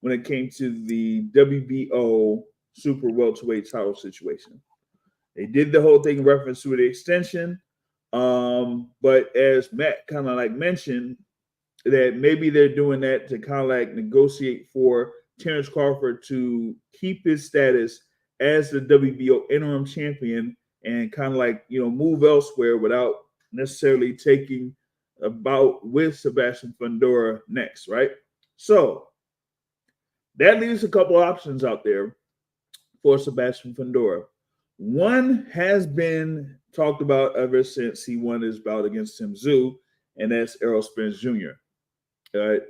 when it came to the WBO super welterweight title situation. They did the whole thing in reference to the extension. But as Matt kind of like mentioned, that maybe they're doing that to kind of like negotiate for Terrence Crawford to keep his status as the WBO interim champion and kind of like, move elsewhere without necessarily taking a bout with Sebastian Fundora next, right? So that leaves a couple options out there for Sebastian Fundora. One has been talked about ever since he won his bout against Tim Tszyu, and that's Errol Spence Jr. At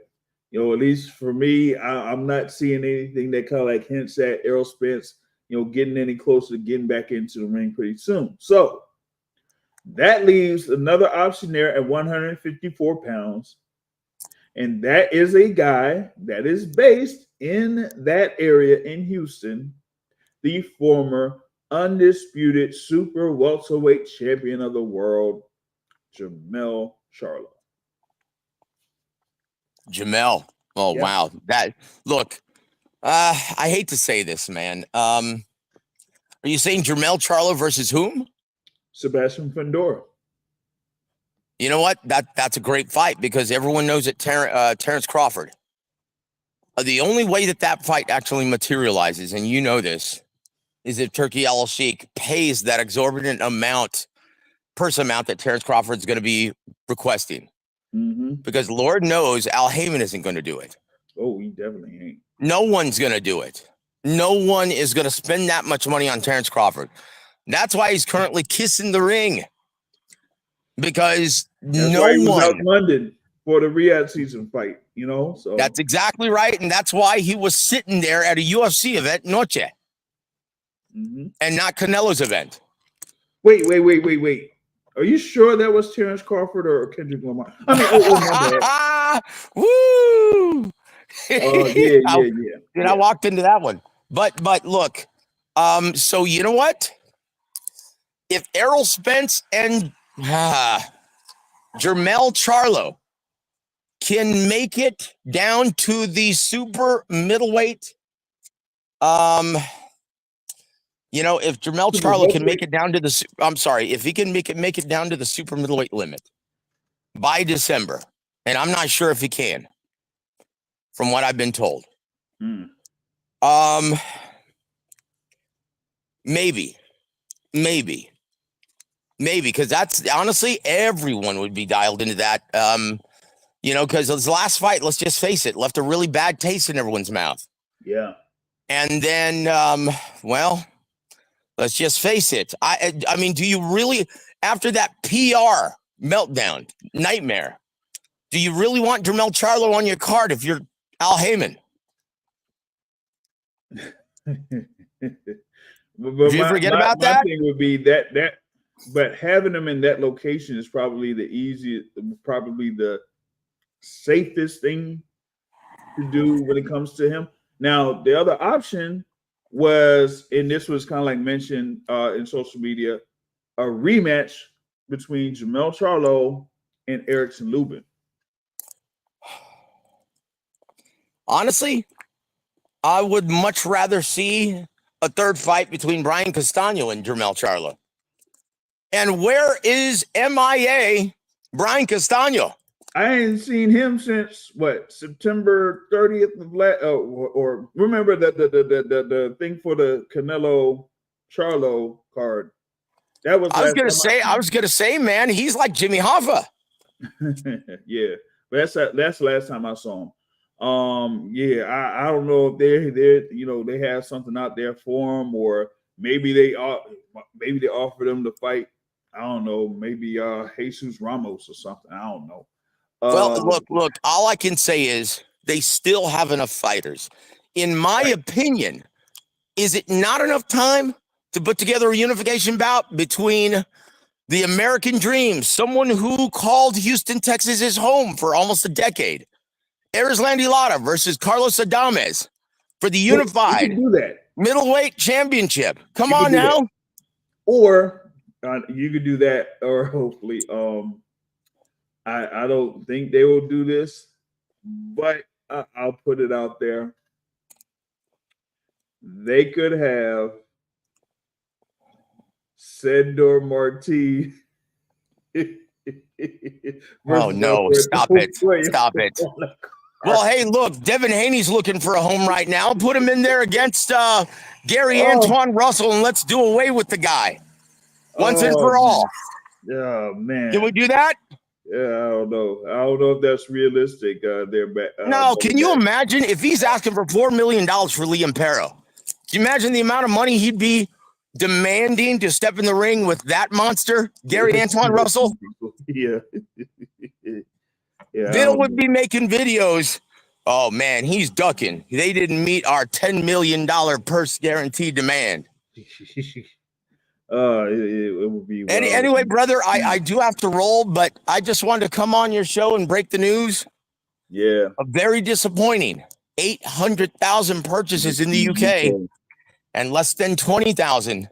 least for me, I'm not seeing anything that kind of like hints at Errol Spence, getting any closer to getting back into the ring pretty soon. So that leaves another option there at 154 pounds. And that is a guy that is based in that area in Houston, the former undisputed super welterweight champion of the world, Jermell Charlo. Jamel. Oh, Yeah. wow. I hate to say this, man. Are you saying Jermell Charlo versus whom? Sebastian Fundora. You know what? That's a great fight because everyone knows that Terrence Crawford. The only way that fight actually materializes, and you know this, is if Turki Al-Sheikh pays that exorbitant purse amount that Terrence Crawford is going to be requesting. Mm-hmm. Because Lord knows Al Heyman isn't going to do it. Oh, he definitely ain't. No one's going to do it. No one is going to spend that much money on Terrence Crawford. That's why he's currently kissing the ring. Because that's why he was out in London for the Riyadh season fight, So that's exactly right. And that's why he was sitting there at a UFC event, Noche. Mm-hmm. And not Canelo's event. Wait. Are you sure that was Terrence Crawford or Kendrick Lamar? I mean, Woo! Yeah. I walked into that one. But look, so you know what? If Errol Spence and Jermell Charlo can make it down to the super middleweight, if Jermell Charlo can make it down to if he can make it down to the super middleweight limit by December, and I'm not sure if he can, from what I've been told. Maybe, because that's honestly everyone would be dialed into that. Because his last fight, let's just face it, left a really bad taste in everyone's mouth. Yeah, and then let's just face it. I mean, do you really, after that PR meltdown nightmare, do you really want Jermell Charlo on your card if you're Al Heyman? But you forget about that? My thing would be that, but having them in that location is probably the easiest, probably the safest thing to do when it comes to him. Now, the other option was, and this was kind of like mentioned in social media, a rematch between Jermell Charlo and Erickson Lubin. Honestly, I would much rather see a third fight between Brian Castano and Jermell Charlo. And where is MIA Brian Castano? I ain't seen him since September 30th of or remember that the thing for the Canelo Charlo card. That was. I was gonna say, man, he's like Jimmy Hoffa. Yeah, but that's the last time I saw him. I don't know if they have something out there for him, or maybe they offered him to fight. I don't know, maybe Jesus Ramos or something. I don't know. Well, look, all I can say is they still have enough fighters. In my opinion, is it not enough time to put together a unification bout between the American Dream, someone who called Houston, Texas his home for almost a decade, Erislandy Lara versus Carlos Adames for the unified middleweight championship? Come on now. That. Or you could do that, or hopefully, I don't think they will do this, but I'll put it out there. they could have Sandor Marti. Oh no! Stop it! Stop it! Well, hey, look, Devin Haney's looking for a home right now. Put him in there against Gary Antoine Russell, and let's do away with the guy once and for all. Oh man! Can we do that? Yeah, I don't know. I don't know if that's realistic. They're back. No, can you imagine if he's asking for $4 million for Liam Perro? Can you imagine the amount of money he'd be demanding to step in the ring with that monster, Gary Antoine Russell? Yeah. Yeah. Bill would be making videos. Oh man, he's ducking. They didn't meet our $10 million purse guarantee demand. It would be Anyway, brother, I do have to roll, but I just wanted to come on your show and break the news. Yeah. A very disappointing 800,000 purchases in the UK and less than 20,000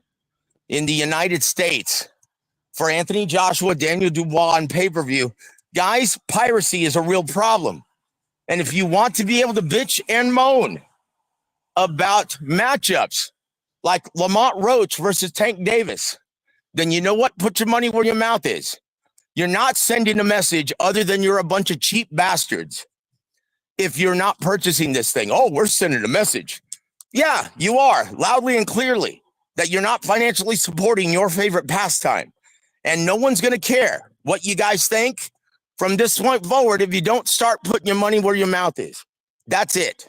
in the United States for Anthony Joshua, Daniel Dubois on pay-per-view. Guys, piracy is a real problem. And if you want to be able to bitch and moan about matchups like Lamont Roach versus Tank Davis, then you know what? Put your money where your mouth is. You're not sending a message other than you're a bunch of cheap bastards if you're not purchasing this thing. Oh, we're sending a message. Yeah, you are, loudly and clearly, that you're not financially supporting your favorite pastime. And no one's going to care what you guys think from this point forward if you don't start putting your money where your mouth is. That's it.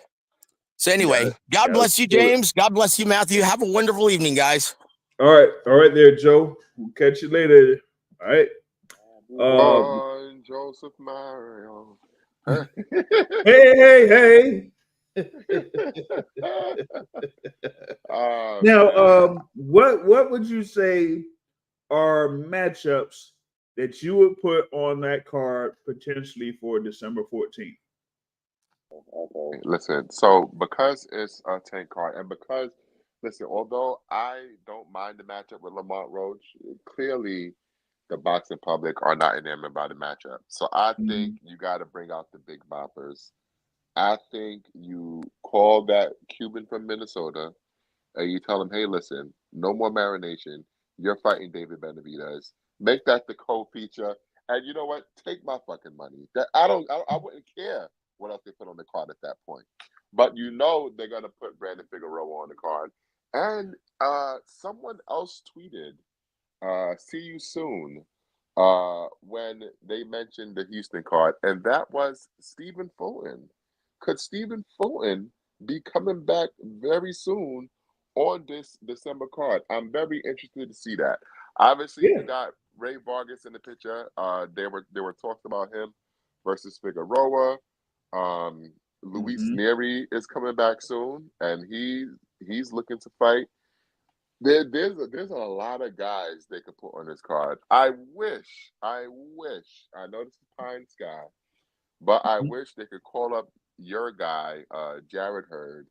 So anyway, God bless you, James. God bless you, Matthew. Have a wonderful evening, guys. All right there, Joe. We'll catch you later. All right. Joseph Mario. Hey. Now, what would you say are matchups that you would put on that card potentially for December 14th? Okay, listen. So because it's a 10 card, and because although I don't mind the matchup with Lamont Roach, clearly the boxing public are not enamored by the matchup. So I think you got to bring out the big boppers. I think you call that Cuban from Minnesota and you tell him, hey, listen, no more marination. You're fighting David Benavidez. Make that the co-feature. And you know what? Take my fucking money. That I wouldn't care what else they put on the card at that point. But you know they're going to put Brandon Figueroa on the card. And someone else tweeted, see you soon, when they mentioned the Houston card. And that was Stephen Fulton. Could Stephen Fulton be coming back very soon on this December card? I'm very interested to see that. Obviously, you got Ray Vargas in the picture. There were talks about him versus Figueroa. Luis Neri is coming back soon, and he's looking to fight. There's a lot of guys they could put on this card. I wish. I know this is pie in sky, but I wish they could call up your guy, Jared Hurd,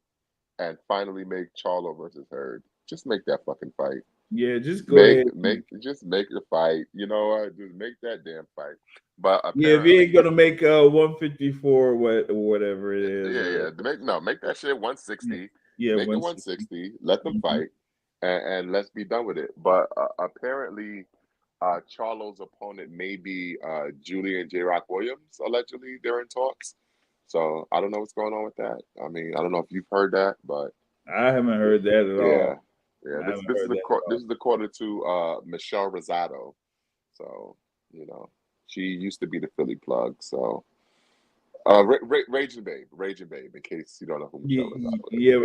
and finally make Charlo versus Hurd. Just make that fucking fight. Yeah, just go ahead. Make the fight. You know what? Just make that damn fight. But if he ain't gonna make 154 whatever it is. Make that shit 160. Yeah, make it 160. Let them fight, and let's be done with it. But apparently, Charlo's opponent may be Julian J. Rock Williams. Allegedly, they're in talks. So I don't know what's going on with that. I mean, I don't know if you've heard that, but I haven't heard that at all. Yeah. This is the quarter to Michelle Rosado. So she used to be the Philly plug. So Raging Babe, in case you don't know who Michelle Rosado is. Yeah,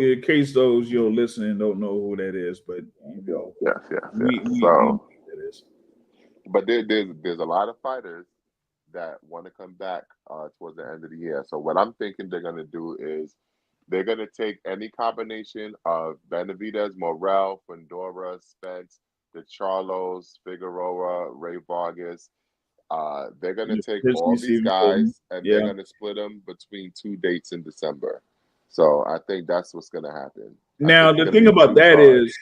in case those listening don't know who that is, but we know who that is. But there's a lot of fighters that want to come back towards the end of the year. So what I'm thinking they're going to do is they're going to take any combination of Benavidez, Morrell, Fundora, Spence, the Charlos, Figueroa, Ray Vargas. They're going to take all these guys and they're going to split them between 2 dates in December. So I think that's what's going to happen. Now the thing about that is,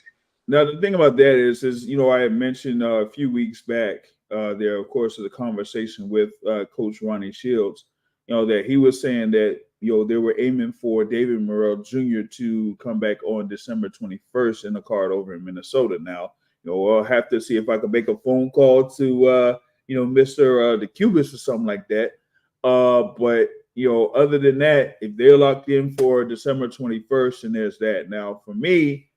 I had mentioned a few weeks back. There, of course, is a conversation with Coach Ronnie Shields. That he was saying that they were aiming for David Morrell Jr. to come back on December 21st in the card over in Minnesota. Now, I'll have to see if I can make a phone call to, Mr. The Cubist or something like that. But, other than that, if they're locked in for December 21st, and there's that. Now, for me,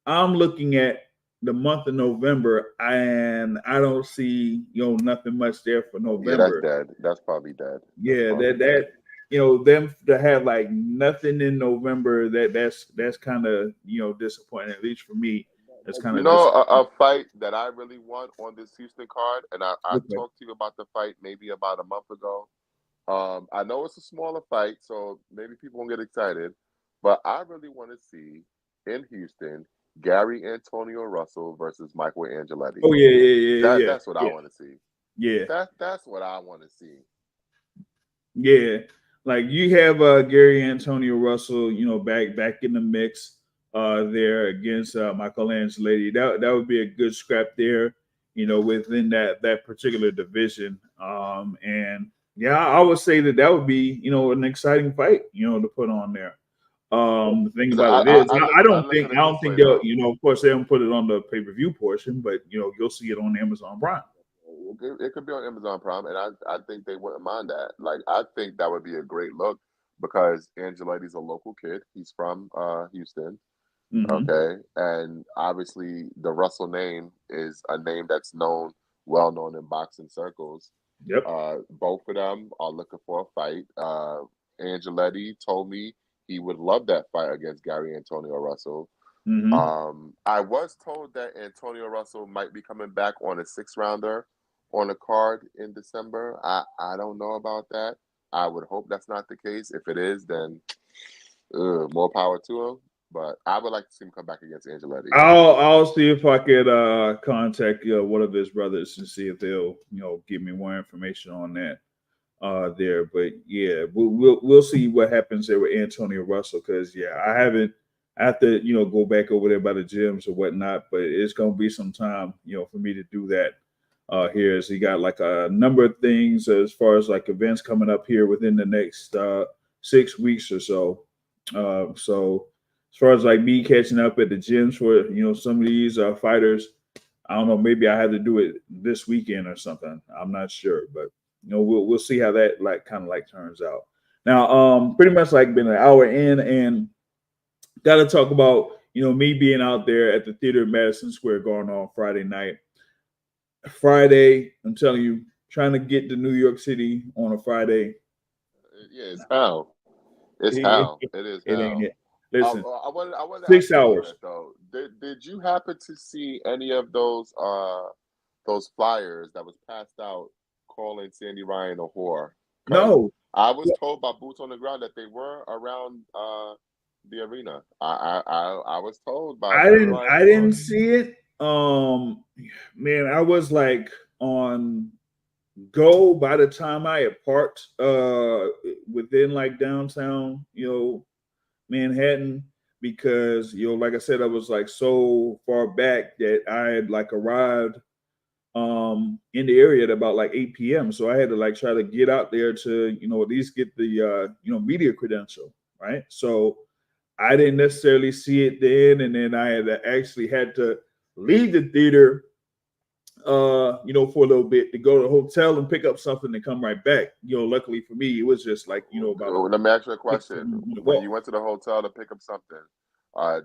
I'm looking at the month of November, and I don't see, nothing much there for November. Yeah, that's dead. That's probably dead. Yeah, probably that them to have like nothing in November, that's kind of disappointing, at least for me. That's kind of a fight that I really want on this Houston card, and I Okay. talked to you about the fight maybe about a month ago. I know it's a smaller fight, so maybe people won't get excited, but I really want to see in Houston Gary Antonio Russell versus Michael Angeletti. Oh yeah. That's what I want to see. Yeah. That's what I want to see. Yeah. Like you have Gary Antonio Russell, back in the mix there against Michael Angeletti. That would be a good scrap there, within that particular division. And yeah, I would say that would be, an exciting fight, to put on there. The thing about it is, I don't think they'll, of course they don't put it on the pay-per-view portion, but you'll see it on Amazon Prime. It could be on Amazon Prime, and I think they wouldn't mind that. Like, I think that would be a great look because Angeletti's a local kid. He's from Houston, okay? And obviously the Russell name is a name that's well known in boxing circles. Yep. Both of them are looking for a fight. Angeletti told me he would love that fight against Gary Antonio Russell. I was told that Antonio Russell might be coming back on a 6-rounder on a card in December. I don't know about that. I would hope that's not the case. If it is, then more power to him. But I would like to see him come back against Angeletti. I'll see if I could contact one of his brothers and see if they'll give me more information on that there. But yeah, we'll see what happens there with Antonio Russell because I have to go back over there by the gyms or whatnot. But it's gonna be some time for me to do that. Here is he got like a number of things as far as like events coming up here within the next 6 weeks or so. So as far as like me catching up at the gyms for some of these fighters, I don't know, maybe I have to do it this weekend or something. I'm not sure, but we'll see how that like kind of like turns out. Now, pretty much like been an hour in and got to talk about me being out there at the theater at Madison Square Garden on Friday night. Friday, I'm telling you, trying to get to New York City on a Friday. Yeah, it's hell. It's hell. It is hell. It ain't it. Listen, I wanted 6 hours. Though. Did you happen to see any of those flyers that was passed out calling Sandy Ryan a whore? No. I was told by boots on the ground that they were around the arena. I was told by I didn't see it. Man, I was like on go by the time I had parked within like downtown, Manhattan, because like I said, I was like so far back that I had like arrived in the area at about like 8 p.m. So I had to like try to get out there to at least get the media credential, right? So I didn't necessarily see it then, and then I had to leave the theater for a little bit to go to the hotel and pick up something and come right back. Luckily for me, it was just like about. Let me ask you a question. When you went to the hotel to pick up something,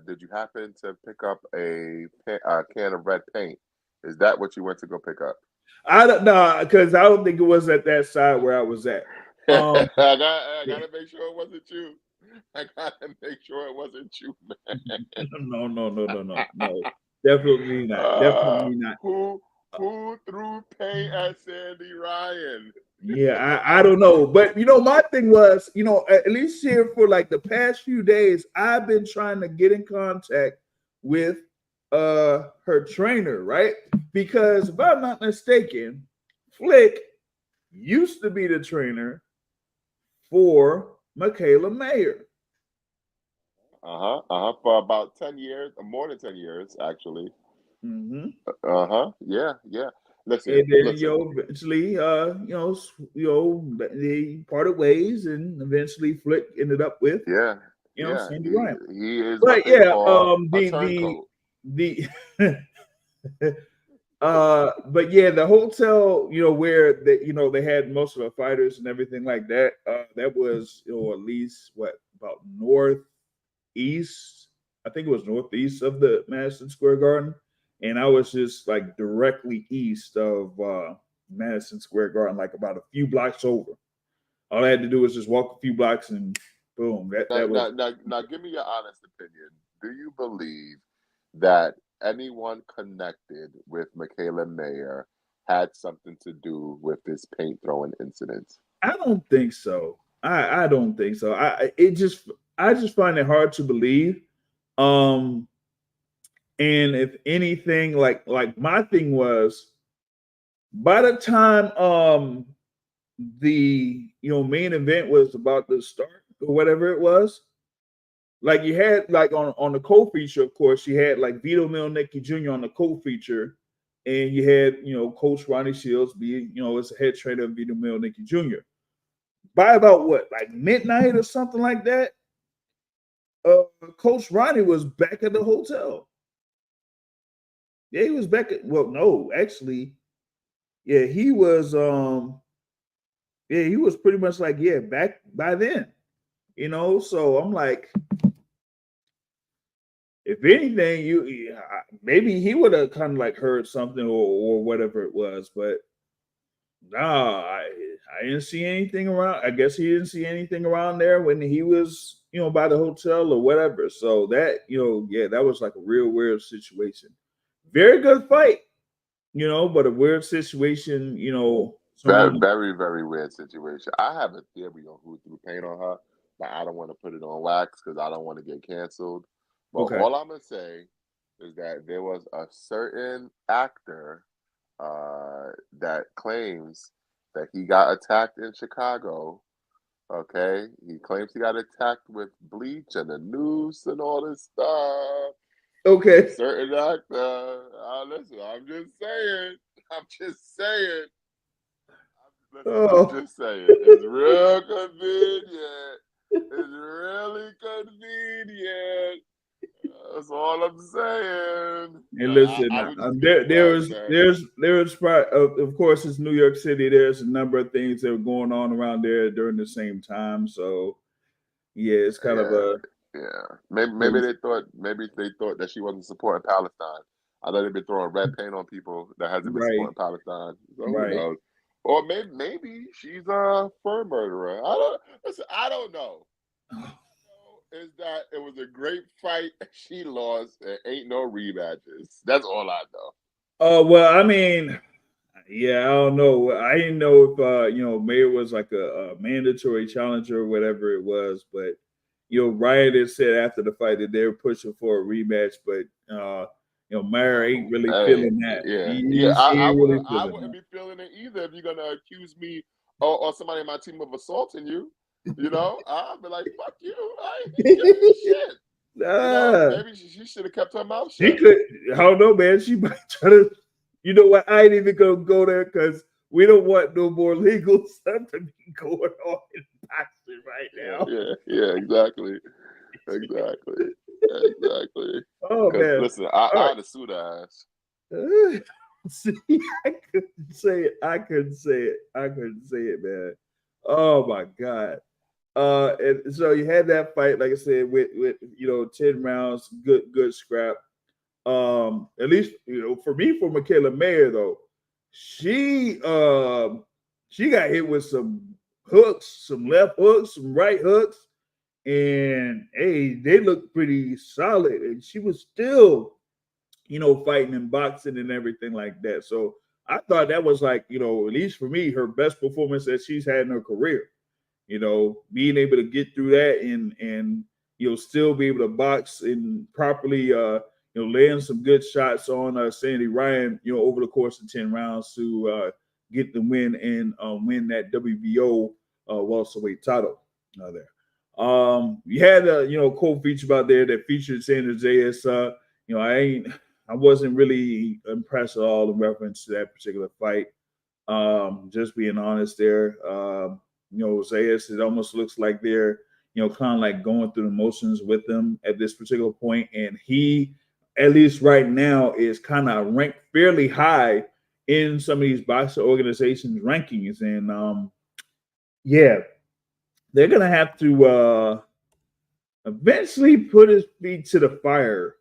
did you happen to pick up a can of red paint? Is that what you went to go pick up? I don't know because I don't think it was at that side where I was at. I gotta make sure it wasn't you. I gotta make sure it wasn't you, man. No. Definitely not. Definitely not. Who threw paint at Sandy Ryan? Yeah, I don't know. But my thing was, at least here for like the past few days, I've been trying to get in contact with her trainer, right? Because if I'm not mistaken, Flick used to be the trainer for Michaela Mayer. For about 10 years, or more than 10 years, actually. Mm-hmm. Yeah. Listen, and then listen. eventually, they parted ways, and eventually Flick ended up with Yeah, yeah. Sandy Ryan. He is what But they yeah, call a the turncoat. the but yeah, the hotel, where they had most of the fighters and everything like that. That was, at least about northeast. I think it was northeast of the Madison Square Garden, and I was just like directly east of Madison Square Garden, like about a few blocks over. All I had to do was just walk a few blocks, and boom, that was. Now, give me your honest opinion. Do you believe that anyone connected with Michaela Mayer had something to do with this paint throwing incident? I don't think so. I don't think so. I just find it hard to believe. Um, and if anything, like my thing was, by the time the main event was about to start or whatever it was, like you had like on the co-feature, of course, you had like Vito Milnicki Jr. on the co-feature, and you had Coach Ronnie Shields be as a head trainer of Vito Milnicki Jr. By about like midnight or something like that, Coach Ronnie was back at the hotel. Yeah, he was back at, well, no, actually, yeah, he was he was pretty much like, yeah, back by then. So I'm like, if anything, maybe he would have kind of like heard something or whatever it was, but nah, I didn't see anything around. I guess he didn't see anything around there when he was, by the hotel or whatever. So that, yeah, that was like a real weird situation. Very good fight, but a weird situation, Very, someone. very, very weird situation. I have a theory on who threw paint on her, but I don't want to put it on wax because I don't want to get canceled. But Okay. all I'm gonna say is that there was a certain actor that claims that he got attacked in Chicago. Okay, he claims he got attacked with bleach and a noose and all this stuff. Okay. A certain actor. Listen, I'm just saying. I'm just saying. I'm just saying. It's real convenient. It's really convenient. That's all I'm saying. And listen, I would just be there's surprised of course, it's New York City. There's a number of things that were going on around there during the same time. So yeah, it's kind of a yeah. Maybe they thought that she wasn't supporting Palestine. I know they've been throwing red paint on people that hasn't been right, supporting Palestine. So who right. knows? Or maybe she's a fur murderer. I don't know. Is that it was a great fight. She lost. There ain't no rematches. That's all I know. Well, I mean, yeah, I don't know. I didn't know if Mayer was like a mandatory challenger or whatever it was, but Ryan had said after the fight that they were pushing for a rematch, but Mayer ain't really Hey, feeling that. yeah. He ain't really I feeling wouldn't that. be feeling it either if you're gonna accuse me or somebody in my team of assaulting you. I'd be like, fuck you. I ain't giving you shit. Nah, Maybe she should have kept her mouth she shut. could. I don't know, man. She might try to. You know what? I ain't even gonna go there because we don't want no more legal stuff to be going on in boxing right now. Yeah, exactly. Exactly. Oh Because man. listen, All right. I'd have sued her ass. See, I couldn't say it. I couldn't say it, man. Oh my god. And so you had that fight, like I said, with 10 rounds, good scrap. At least for me, for Michaela Mayer though, she got hit with some hooks, some left hooks, some right hooks, and hey, they looked pretty solid, and she was still fighting and boxing and everything like that. So I thought that was like, at least for me, her best performance that she's had in her career. Being able to get through that and still be able to box and properly laying some good shots on Sandy Ryan, over the course of 10 rounds to get the win and win that WBO welterweight title there. You had a co-feature out there that featured Sandra Zayas. I wasn't really impressed at all in reference to that particular fight. Just being honest there. Zayas, it almost looks like they're, kind of like going through the motions with him at this particular point. And he, at least right now, is kind of ranked fairly high in some of these boxing organizations' rankings. And yeah, they're going to have to eventually put his feet to the fire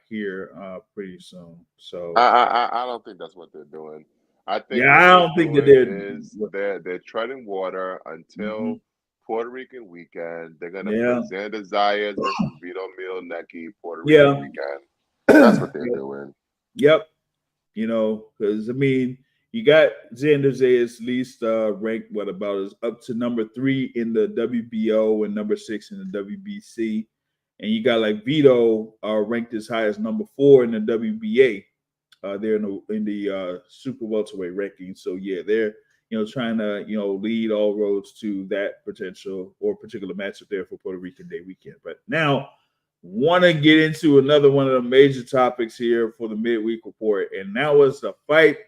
here pretty soon. So I don't think that's what they're doing. I think yeah, what I they're don't think that doing is they're treading water until Mhm. Puerto Rican weekend. They're gonna Yeah. put Xander Zayas versus Vito Mielnicki Puerto Rican Yeah. weekend. That's what they're Yep. doing. Yep. Because I mean, you got Xander Zayas at least ranked is up to number 3 in the WBO and number 6 in the WBC, and you got like Vito ranked as high as number 4 in the WBA. They're in the super welterweight ranking. So yeah, they're trying to lead all roads to that potential or particular matchup there for Puerto Rican Day weekend. But now, want to get into another one of the major topics here for the midweek report, and that was the fight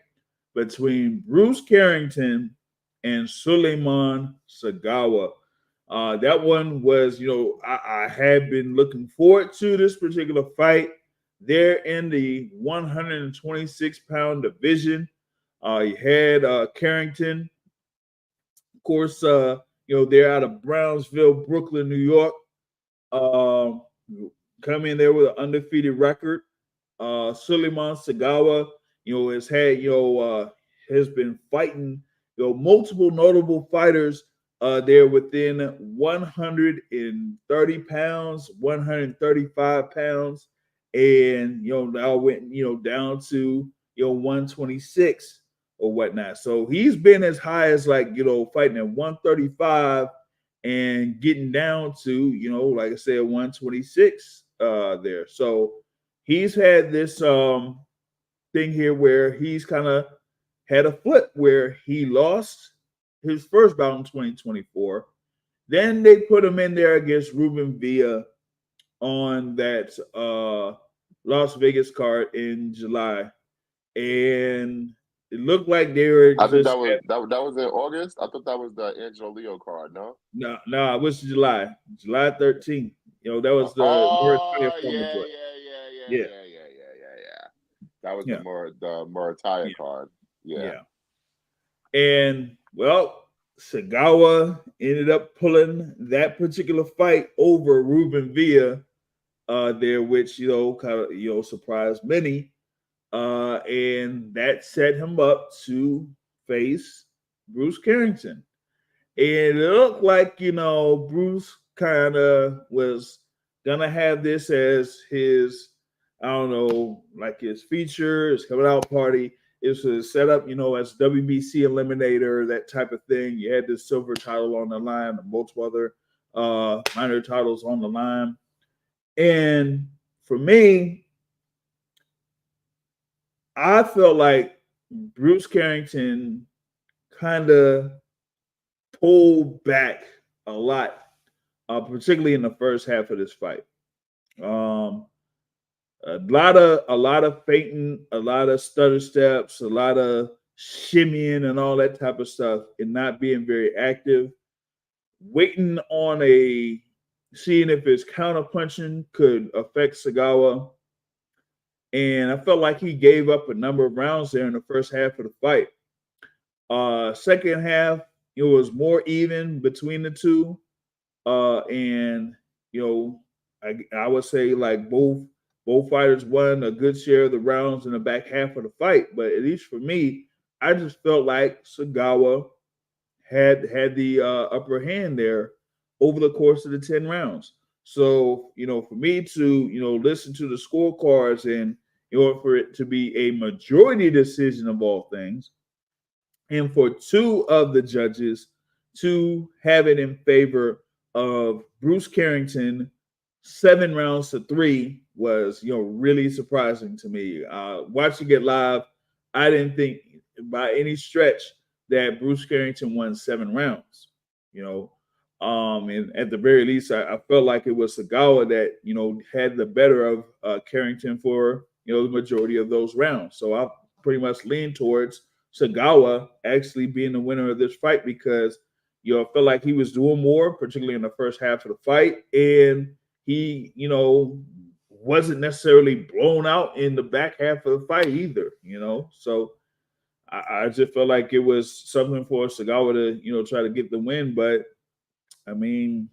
between Bruce Carrington and Sulaiman Segawa. That one was, I had been looking forward to this particular fight. They're in the 126-pound division. You had Carrington, of course. They're out of Brownsville, Brooklyn, New York. Um, come in there with an undefeated record. Sulaiman Segawa, has been fighting, multiple notable fighters. They're within 130 pounds, 135 pounds, and now went down to 126 or whatnot. So he's been as high as fighting at 135 and getting down to like I said 126 there. So he's had this thing here where he's kind of had a flip where he lost his first bout in 2024. Then they put him in there against Ruben Villa on that Las Vegas card in July, and it looked like they were I think just that was in August. I thought that was the Angelo Leo card. No. no, it was July 13th. That was the Murataya Oh former yeah, fight. yeah. Yeah, That was yeah, the Murataya yeah, card. Yeah. yeah. And well, Segawa ended up pulling that particular fight over Ruben Villa there, which kind of surprised many. And that set him up to face Bruce Carrington. And it looked like, Bruce kind of was going to have this as his, I don't know, like his feature, his coming out party. It was set up, as WBC Eliminator, that type of thing. You had this silver title on the line, and multiple other minor titles on the line. And for me, I felt like Bruce Carrington kind of pulled back a lot, particularly in the first half of this fight. A lot of feinting, a lot of stutter steps, a lot of shimmying and all that type of stuff, and not being very active. Waiting on seeing if his counter punching could affect Segawa. And I felt like he gave up a number of rounds there in the first half of the fight. Second half, it was more even between the two. And I would say like both fighters won a good share of the rounds in the back half of the fight. But at least for me, I just felt like Segawa had the upper hand there over the course of the 10 rounds. So, for me to, listen to the scorecards and in order for it to be a majority decision of all things, and for two of the judges to have it in favor of Bruce Carrington 7 rounds to 3 was, really surprising to me. Watching it live, I didn't think by any stretch that Bruce Carrington won 7 rounds. And at the very least, I felt like it was Segawa that had the better of Carrington for the majority of those rounds. So I pretty much lean towards Segawa actually being the winner of this fight because I felt like he was doing more, particularly in the first half of the fight, and he wasn't necessarily blown out in the back half of the fight either. So I just felt like it was something for Segawa to try to get the win, but I mean,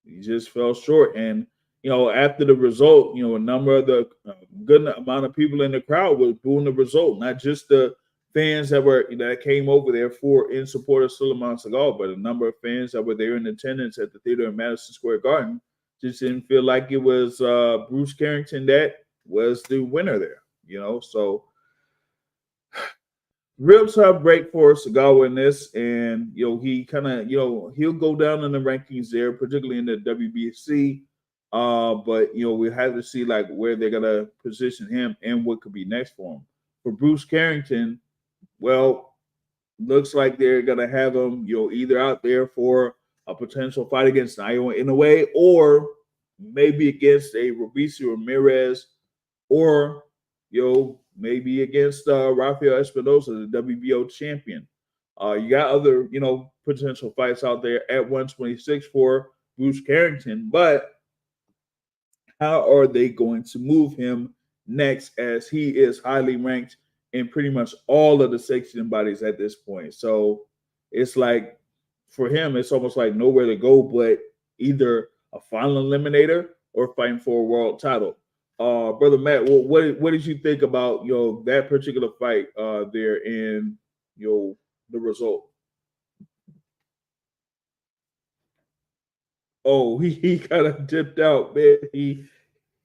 he just fell short. And after the result, a number of the good amount of people in the crowd was booing the result, not just the fans that came over there in support of Sulaiman Segawa, but a number of fans that were there in attendance at the theater in Madison Square Garden just didn't feel like it was Bruce Carrington that was the winner there. So real tough break for Segawa in this, and he kind of he'll go down in the rankings there, particularly in the WBC. But we have to see like where they're gonna position him and what could be next for him. For Bruce Carrington, well, looks like they're gonna have him either out there for a potential fight against Naoya Inoue or maybe against a Robeisy Ramirez or maybe against Rafael Espinosa, the WBO champion. You got other, potential fights out there at 126 for Bruce Carrington, but how are they going to move him next as he is highly ranked in pretty much all of the sanctioning bodies at this point? So it's like, for him, it's almost like nowhere to go but either a final eliminator or fighting for a world title. Brother Matt, what did you think about that particular fight there and the result? Oh, he kind of dipped out, man.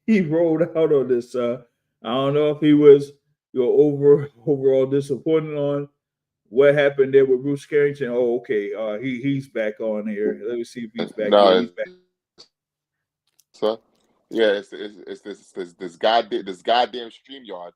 He rolled out on this. I don't know if he was overall disappointed on what happened there with Bruce Carrington. Oh, okay. He's back on here. Let me see if he's back. No, Yeah, he's back. So, yeah, it's this goddamn StreamYard.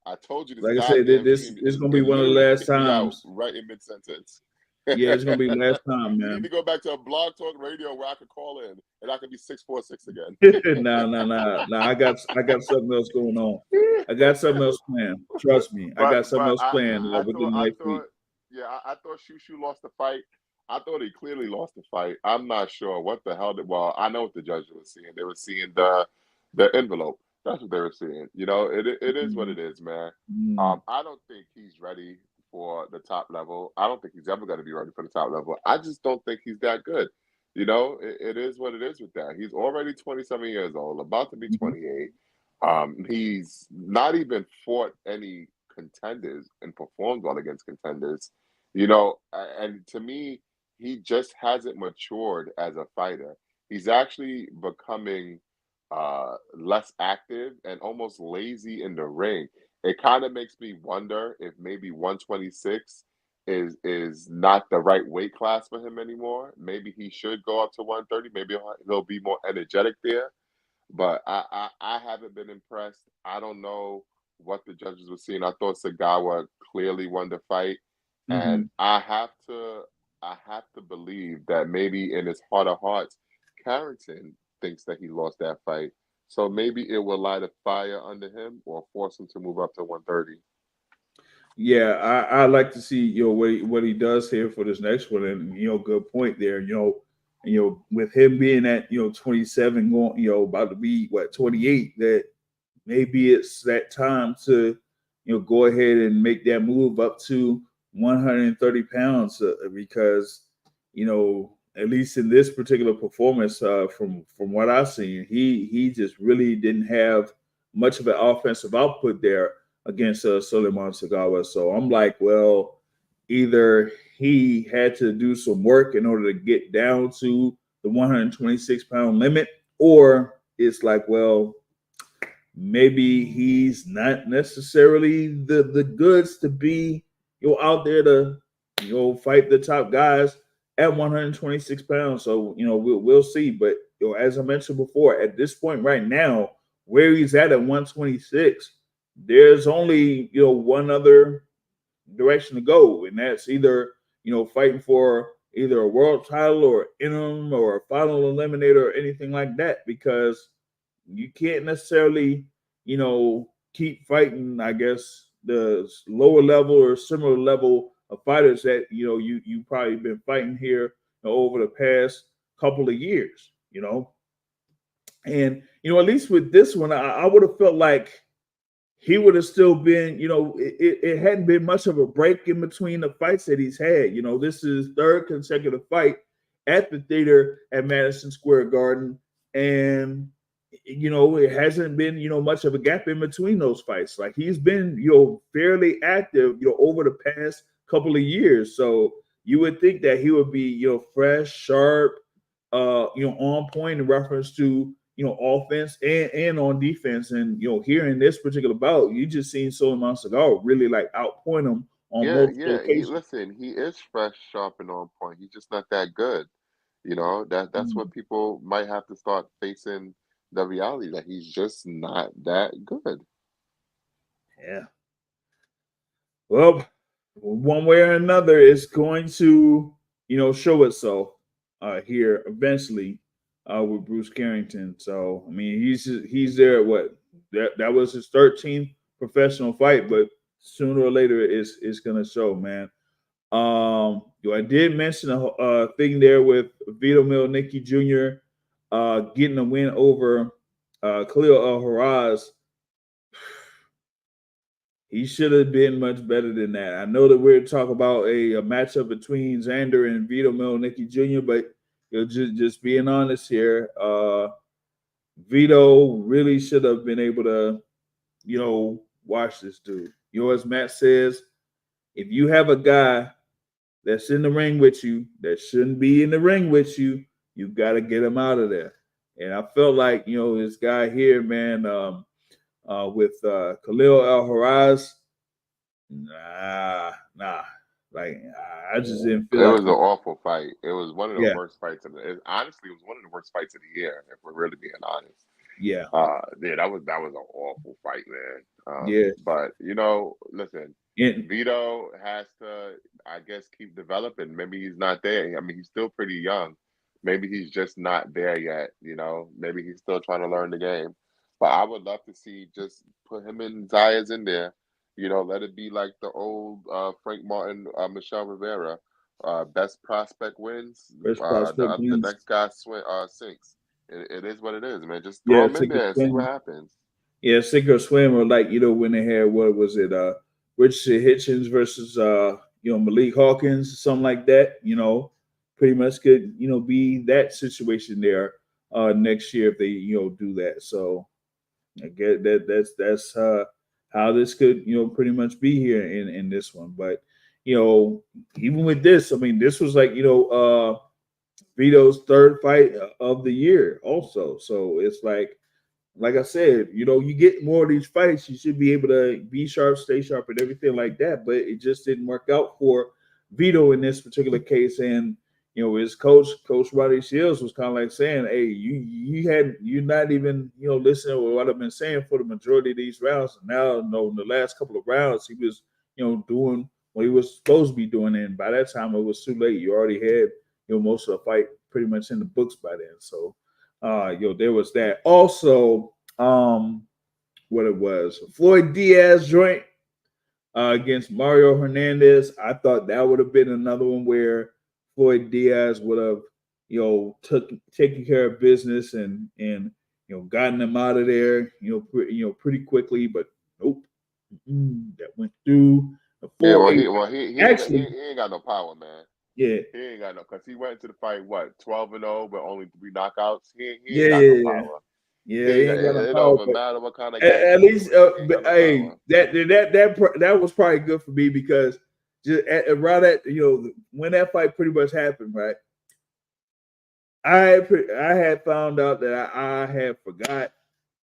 I told you this. Like I said, this is gonna be one of the last times. Right in mid sentence. Yeah, it's gonna be last time, You man. need to go back to a blog talk radio where I could call in and I could be 646 again. No. I got something else going on. I got something else planned. Trust me, I got something else planned within the next week. Yeah, I thought Shushu lost the fight. I thought he clearly lost the fight. I'm not sure what the hell. Well, I know what the judges were seeing. They were seeing the envelope. That's what they were seeing. It is what it is, man. I don't think he's ready for the top level. I don't think he's ever going to be ready for the top level. I just don't think he's that good. It is what it is with that. He's already 27 years old, about to be 28. He's not even fought any contenders and performed well against contenders. And to me, he just hasn't matured as a fighter. He's actually becoming less active and almost lazy in the ring. It kind of makes me wonder if maybe 126 is not the right weight class for him anymore. Maybe he should go up to 130. Maybe he'll be more energetic there. But I haven't been impressed. I don't know what the judges were seeing. I thought Segawa clearly won the fight. And I have to believe that maybe in his heart of hearts, Carrington thinks that he lost that fight. So maybe it will light a fire under him or force him to move up to 130. Yeah, I like to see what he does here for this next one, and good point there. With him being at 27, going about to be 28, that maybe it's that time to go ahead and make that move up to 130 pounds because at least in this particular performance, from what I've seen, he just really didn't have much of an offensive output there against Sulaiman Segawa. So I'm like, well, either he had to do some work in order to get down to the 126-pound limit, or it's like, well, maybe he's not necessarily the goods to be out there to fight the top guys at 126 pounds. So we'll see. But as I mentioned before, at this point right now, where he's at 126, there's only one other direction to go, and that's either fighting for either a world title or interim or a final eliminator or anything like that, because you can't necessarily keep fighting, I guess, the lower level or similar level of fighters that you probably been fighting here over the past couple of years, and at least with this one, I would have felt like he would have still been, it hadn't been much of a break in between the fights that he's had. This is his third consecutive fight at the theater at Madison Square Garden. And, it hasn't been, much of a gap in between those fights. Like he's been, fairly active, over the past couple of years. So you would think that he would be, fresh, sharp, on point in reference to, offense and on defense. And, here in this particular bout, you just seen Sulaiman Segawa really like outpoint him on multiple occasions. He is fresh, sharp, and on point. He's just not that good. That's what people might have to start facing the reality that he's just not that good. Yeah. Well, one way or another, it's going to, show itself here eventually with Bruce Carrington. So I mean, he's there at what that was his 13th professional fight, but sooner or later it's gonna show, man. I did mention a thing there with Vito Milnicki Jr. Getting a win over Khalil Alharaz. He should have been much better than that. I know that we're talking about a matchup between Xander and Vito Milnicki Jr., but just being honest here, Vito really should have been able to, watch this dude. As Matt says, if you have a guy that's in the ring with you that shouldn't be in the ring with you, you got to get him out of there. And I felt like, this guy here, man, with Khalil Alharaz, nah. Like I just didn't feel it like was an awful fight. It was one of the worst fights honestly, it was one of the worst fights of the year, if we're really being honest. Yeah. That was an awful fight, man. But listen, Vito has to, I guess, keep developing. Maybe he's not there. I mean, he's still pretty young. Maybe he's just not there yet. Maybe he's still trying to learn the game. But I would love to see just put him and Zayas in there. Let it be like the old Frank Martin, Michelle Rivera. Best prospect wins. The next guy sinks. It is what it is, man. Just throw him in there and see what happens. Yeah, sink or swim, or like when they had what was it, Richard Hitchens versus Malik Hawkins, something like that. Pretty much could be that situation there next year if they do that. So I get that's how this could pretty much be here in this one. But even with this, I mean, this was like Vito's third fight of the year also. So it's like I said, you get more of these fights, you should be able to be sharp, stay sharp, and everything like that. But it just didn't work out for Vito in this particular case. And his coach Roddy Shields was kind of like saying, "Hey, you're not even listening to what I've been saying for the majority of these rounds. And now, in the last couple of rounds, he was doing what he was supposed to be doing. And by that time, it was too late. You already had most of the fight pretty much in the books by then. So." There was that. Also, what it was, Floyd Diaz joint against Mario Hernandez. I thought that would have been another one where Floyd Diaz would have, taken care of business and gotten him out of there, pretty quickly. But nope, that went through. He ain't got no power, man. Yeah, he ain't got no, because he went into the fight 12-0, but only 3 knockouts. He ain't got no power. Yeah, it don't even matter what kind of game. At least, hey, that was probably good for me because just around that, when that fight pretty much happened, right? I had found out that I had forgot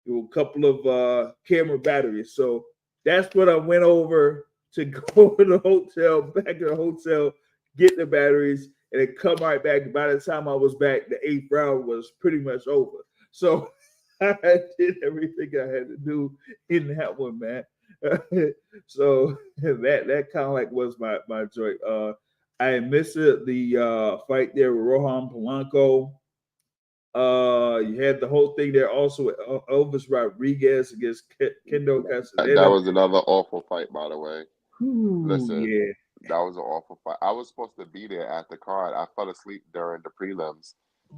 a couple of camera batteries, so that's what I went over to go to the hotel, back to the hotel, get the batteries, and then come right back. By the time I was back, the 8th round was pretty much over. So I did everything I had to do in that one, man. So that kind of like was my joy. I missed the fight there with Rohan Polanco. You had the whole thing there also with Elvis Rodriguez against Kendo That Castaneda. was another awful fight, by the way. Ooh, Listen, yeah. that was an awful fight. I was supposed to be there at the card. I fell asleep during the prelims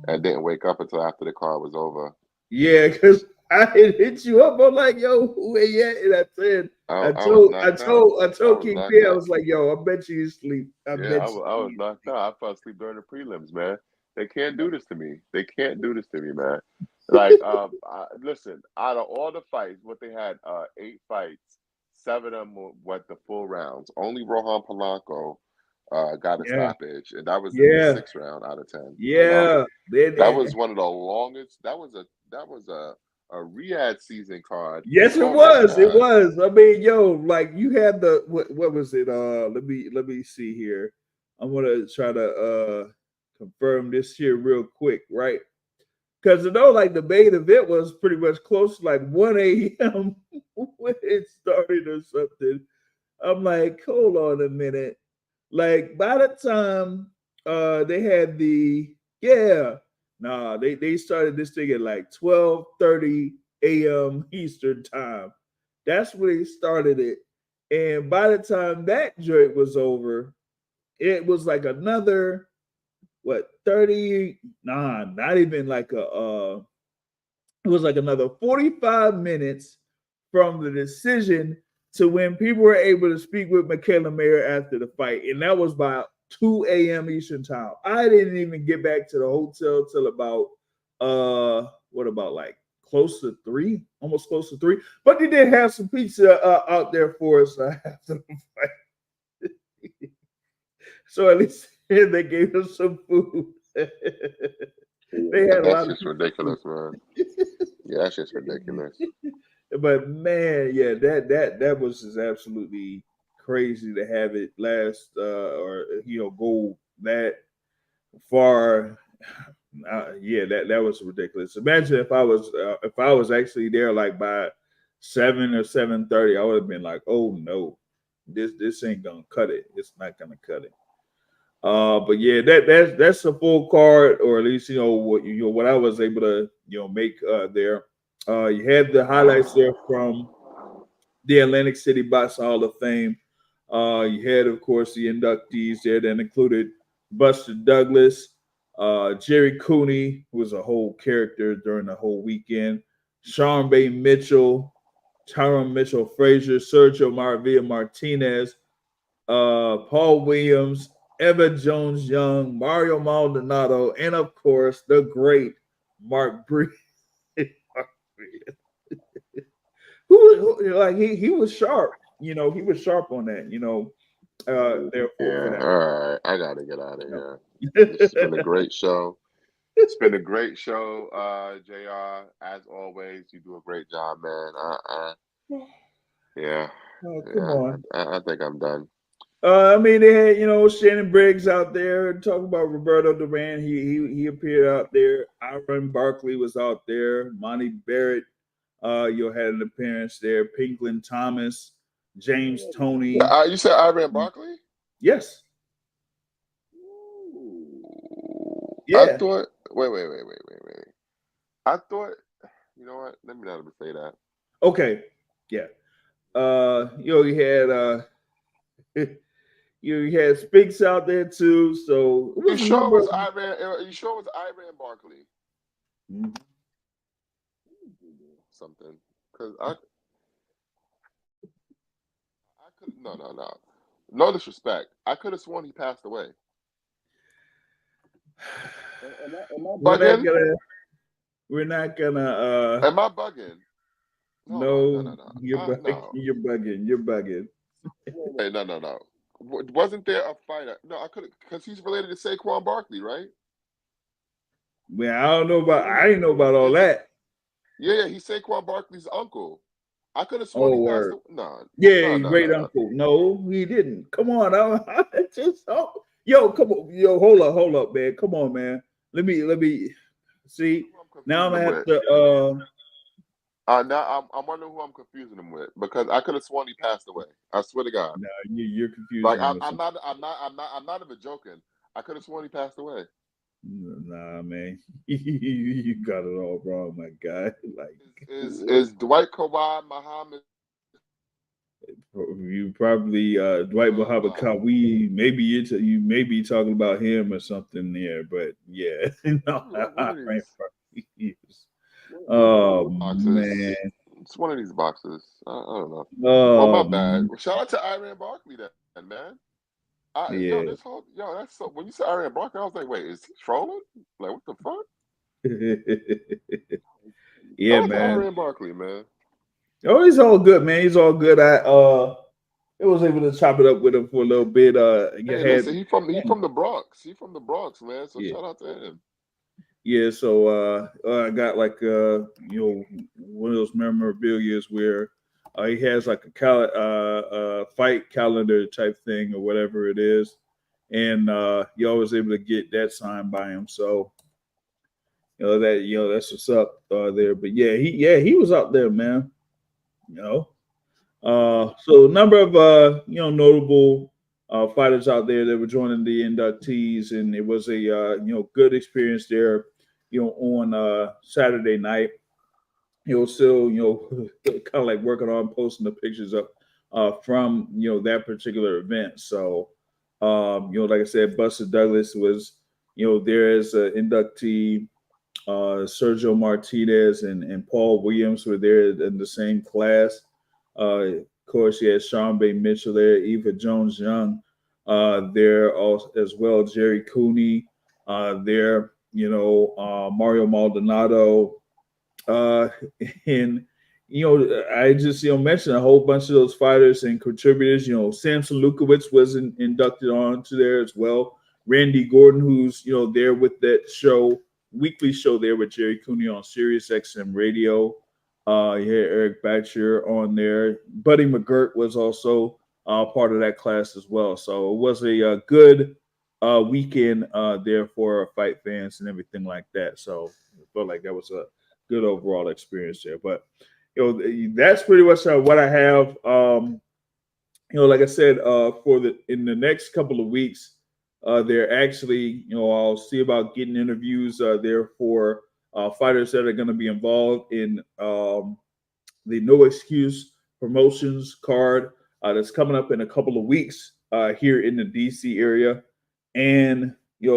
and didn't wake up until after the card was over. Yeah, because I had hit you up. I'm like, yo, where you at? And I said, I was knocked out. I told King P, I was like, yo, I bet you sleep. I Yeah, bet I you. was knocked out. I fell asleep during the prelims, man. They can't do this to me. They can't do this to me, man. Like, listen, out of all the fights, what they had, 8 fights, 7 of them went the full rounds. Only Rohan Polanco got a Yeah, stoppage, and that was in the yeah, 6th round out of 10. yeah. That was one of the longest. That was a Riyadh season card. Yes, it Oh my was. It God. was. I mean, yo, like you had the what was it? Let me see here. I'm gonna try to confirm this here real quick, right? Because you know, like the main event was pretty much close to like 1 a.m. when it started or something. I'm like, hold on a minute. Like by the time they had they started this thing at like 12:30 a.m. Eastern time. That's when they started it. And by the time that joint was over, it was like another 30, nah, not even like it was like another 45 minutes from the decision to when people were able to speak with Michaela Mayer after the fight. And that was by 2 a.m. Eastern time. I didn't even get back to the hotel till about what about like close to 3, almost close to 3. But they did have some pizza out there for us after the fight. So at least they gave us some food. They had a lot That's just ridiculous, man. Yeah, that's just ridiculous. But man, yeah, that was just absolutely crazy to have it last or go that far. Yeah, that was ridiculous. Imagine if I was actually there like by 7 or 7:30, I would have been like, oh no, this ain't gonna cut it. It's not gonna cut it. But yeah, that's a full card, or at least what I was able to make there. You had the highlights there from the Atlantic City Box Hall of Fame. You had, of course, the inductees there that included Buster Douglas, Jerry Cooney, who was a whole character during the whole weekend, Sean Bay Mitchell, Tyron Mitchell Frazier, Sergio Maravilla Martinez, Paul Williams, Eva Jones Young, Mario Maldonado, and of course the great Mark Breed. who like he was sharp. He was sharp on that. Therefore, Yeah, all right. I gotta get out of here. It's been a great show. It's been a great show, JR. As always, you do a great job, man. Yeah. Oh, come on. I think I'm done. I mean, they had Shannon Briggs out there talking about Roberto Duran. He appeared out there. Iron Barkley was out there. Monty Barrett, had an appearance there. Pinklin Thomas, James Toney. You said Iran Barkley? Yes. Ooh. Yeah. I thought. Wait. I thought. You know what? Let me not even say that. Okay. Yeah. You had you had Spinks out there too. So You sure it was Iran Barkley? Mm-hmm. Something, because I could no disrespect. I could have sworn he passed away. Am I bugging? We're not gonna. Am I bugging? No. You're bugging. You're bugging. You're bugging. Wait, no. Wasn't there a fighter? No, I could, because he's related to Saquon Barkley, right? Man, I didn't know about all that. Yeah, he's Saquon Barkley's uncle. I could have sworn he passed away. No. Yeah, great uncle. No, he didn't. Come on, come on, hold up, man. Come on, man. Let me see. Now I'm gonna have to. Now I'm wondering who I'm confusing him with, because I could have sworn he passed away. I swear to God. No, you're confused. Like I'm not even joking. I could have sworn he passed away. Nah, man, you got it all wrong, my guy. Like Is Dwight Kawhi Muhammad? you probably Dwight Muhammad Kawhi. Maybe you may be talking about him or something there, but yeah, no, One of these oh boxes. man, It's one of these boxes. I don't know. oh Well, my bad. Well, shout out to Iran Barkley then, man. yeah, That's so. When you said Iran Barkley, I was like, wait, is he trolling? Like, what the fuck? yeah, Shout out to man. Iran Barkley, man. Oh, he's all good, man. He's all good. I was able to chop it up with him for a little bit. Listen, he from the Bronx. He from the Bronx, man. So yeah. shout out to him. Yeah, so I got like one of those memorabilia where he has like a fight calendar type thing or whatever it is, and you always able to get that signed by him. So that's what's up there. But he was out there, man. So a number of notable fighters out there that were joining the inductees, and it was a good experience there. On Saturday night, still kind of like working on posting the pictures up from that particular event. So like I said, Buster Douglas was there as an inductee. Sergio Martinez and Paul Williams were there in the same class. Of course, you had Sean Bay Mitchell there, Eva Jones Young there also, as well. Jerry Cooney there, Mario Maldonado. And, I just, mentioned a whole bunch of those fighters and contributors. Samson Lukowicz was inducted onto there as well. Randy Gordon, who's, there with that weekly show there with Jerry Cooney on Sirius XM Radio. You had Eric Batcher on there. Buddy McGirt was also part of that class as well. So it was a good weekend there for fight fans and everything like that. So I felt like that was a good overall experience there. But that's pretty much what I have. Like I said, in the next couple of weeks, they're actually, I'll see about getting interviews there for fighters that are going to be involved in the No Excuse Promotions card that's coming up in a couple of weeks here in the DC area, and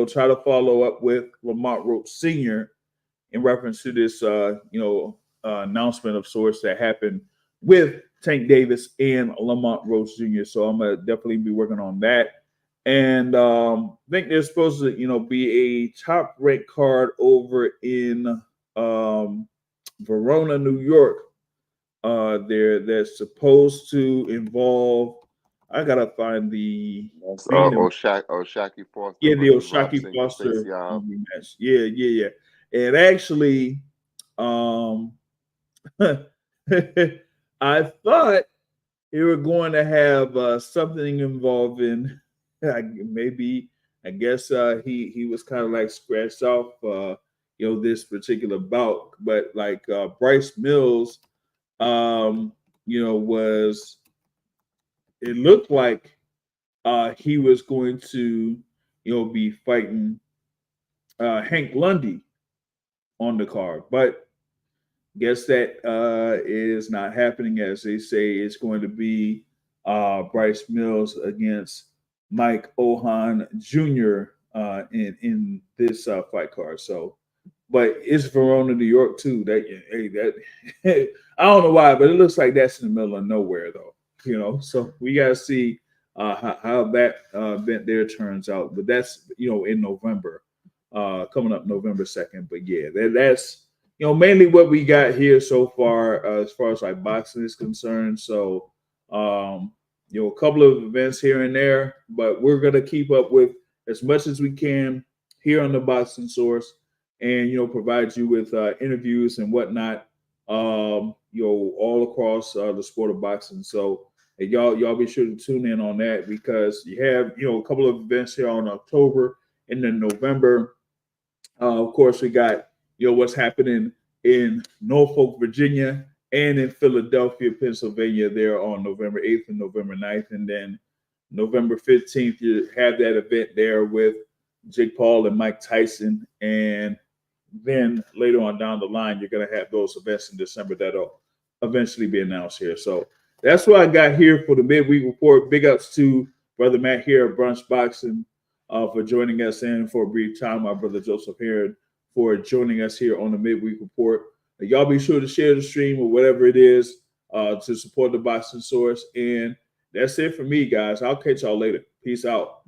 try to follow up with Lamont Roach Sr. in reference to this announcement of sorts that happened with Tank Davis and Lamont Roach Jr. So I'm gonna definitely be working on that. And I think there's supposed to, be a top ranked card over in Verona, New York. There that's supposed to involve. I gotta find the Oshaki Foster. Yeah, the Oshaki Foster match. Yeah. And actually, I thought they were going to have something involving. I guess he was kind of like scratched off, this particular bout, but like Bryce Mills, was. It looked like he was going to, be fighting Hank Lundy on the card, but guess that is not happening. As they say, it's going to be Bryce Mills against Mike Ohan Jr. In this fight card. So, but it's Verona, New York too. That I don't know why, but it looks like that's in the middle of nowhere though. So we gotta see how that event there turns out. But that's in November, coming up November 2nd. But yeah, that's mainly what we got here so far as like boxing is concerned. So a couple of events here and there, but we're gonna keep up with as much as we can here on the Boxing Source, and provide you with interviews and whatnot. All across the sport of boxing. So y'all be sure to tune in on that, because you have a couple of events here on October and then November. Of course, we got what's happening in Norfolk, Virginia, and in Philadelphia, Pennsylvania, there on November 8th and November 9th, and then November 15th, you have that event there with Jake Paul and Mike Tyson. And then later on down the line, you're going to have those events in December that'll eventually be announced here. So that's what I got here for the midweek report. Big ups to Brother Matt here at Brunch Boxing for joining us in for a brief time. My brother Joseph Herod for joining us here on the midweek report. Y'all be sure to share the stream or whatever it is to support the Boxing Source. And that's it for me, guys. I'll catch y'all later. Peace out.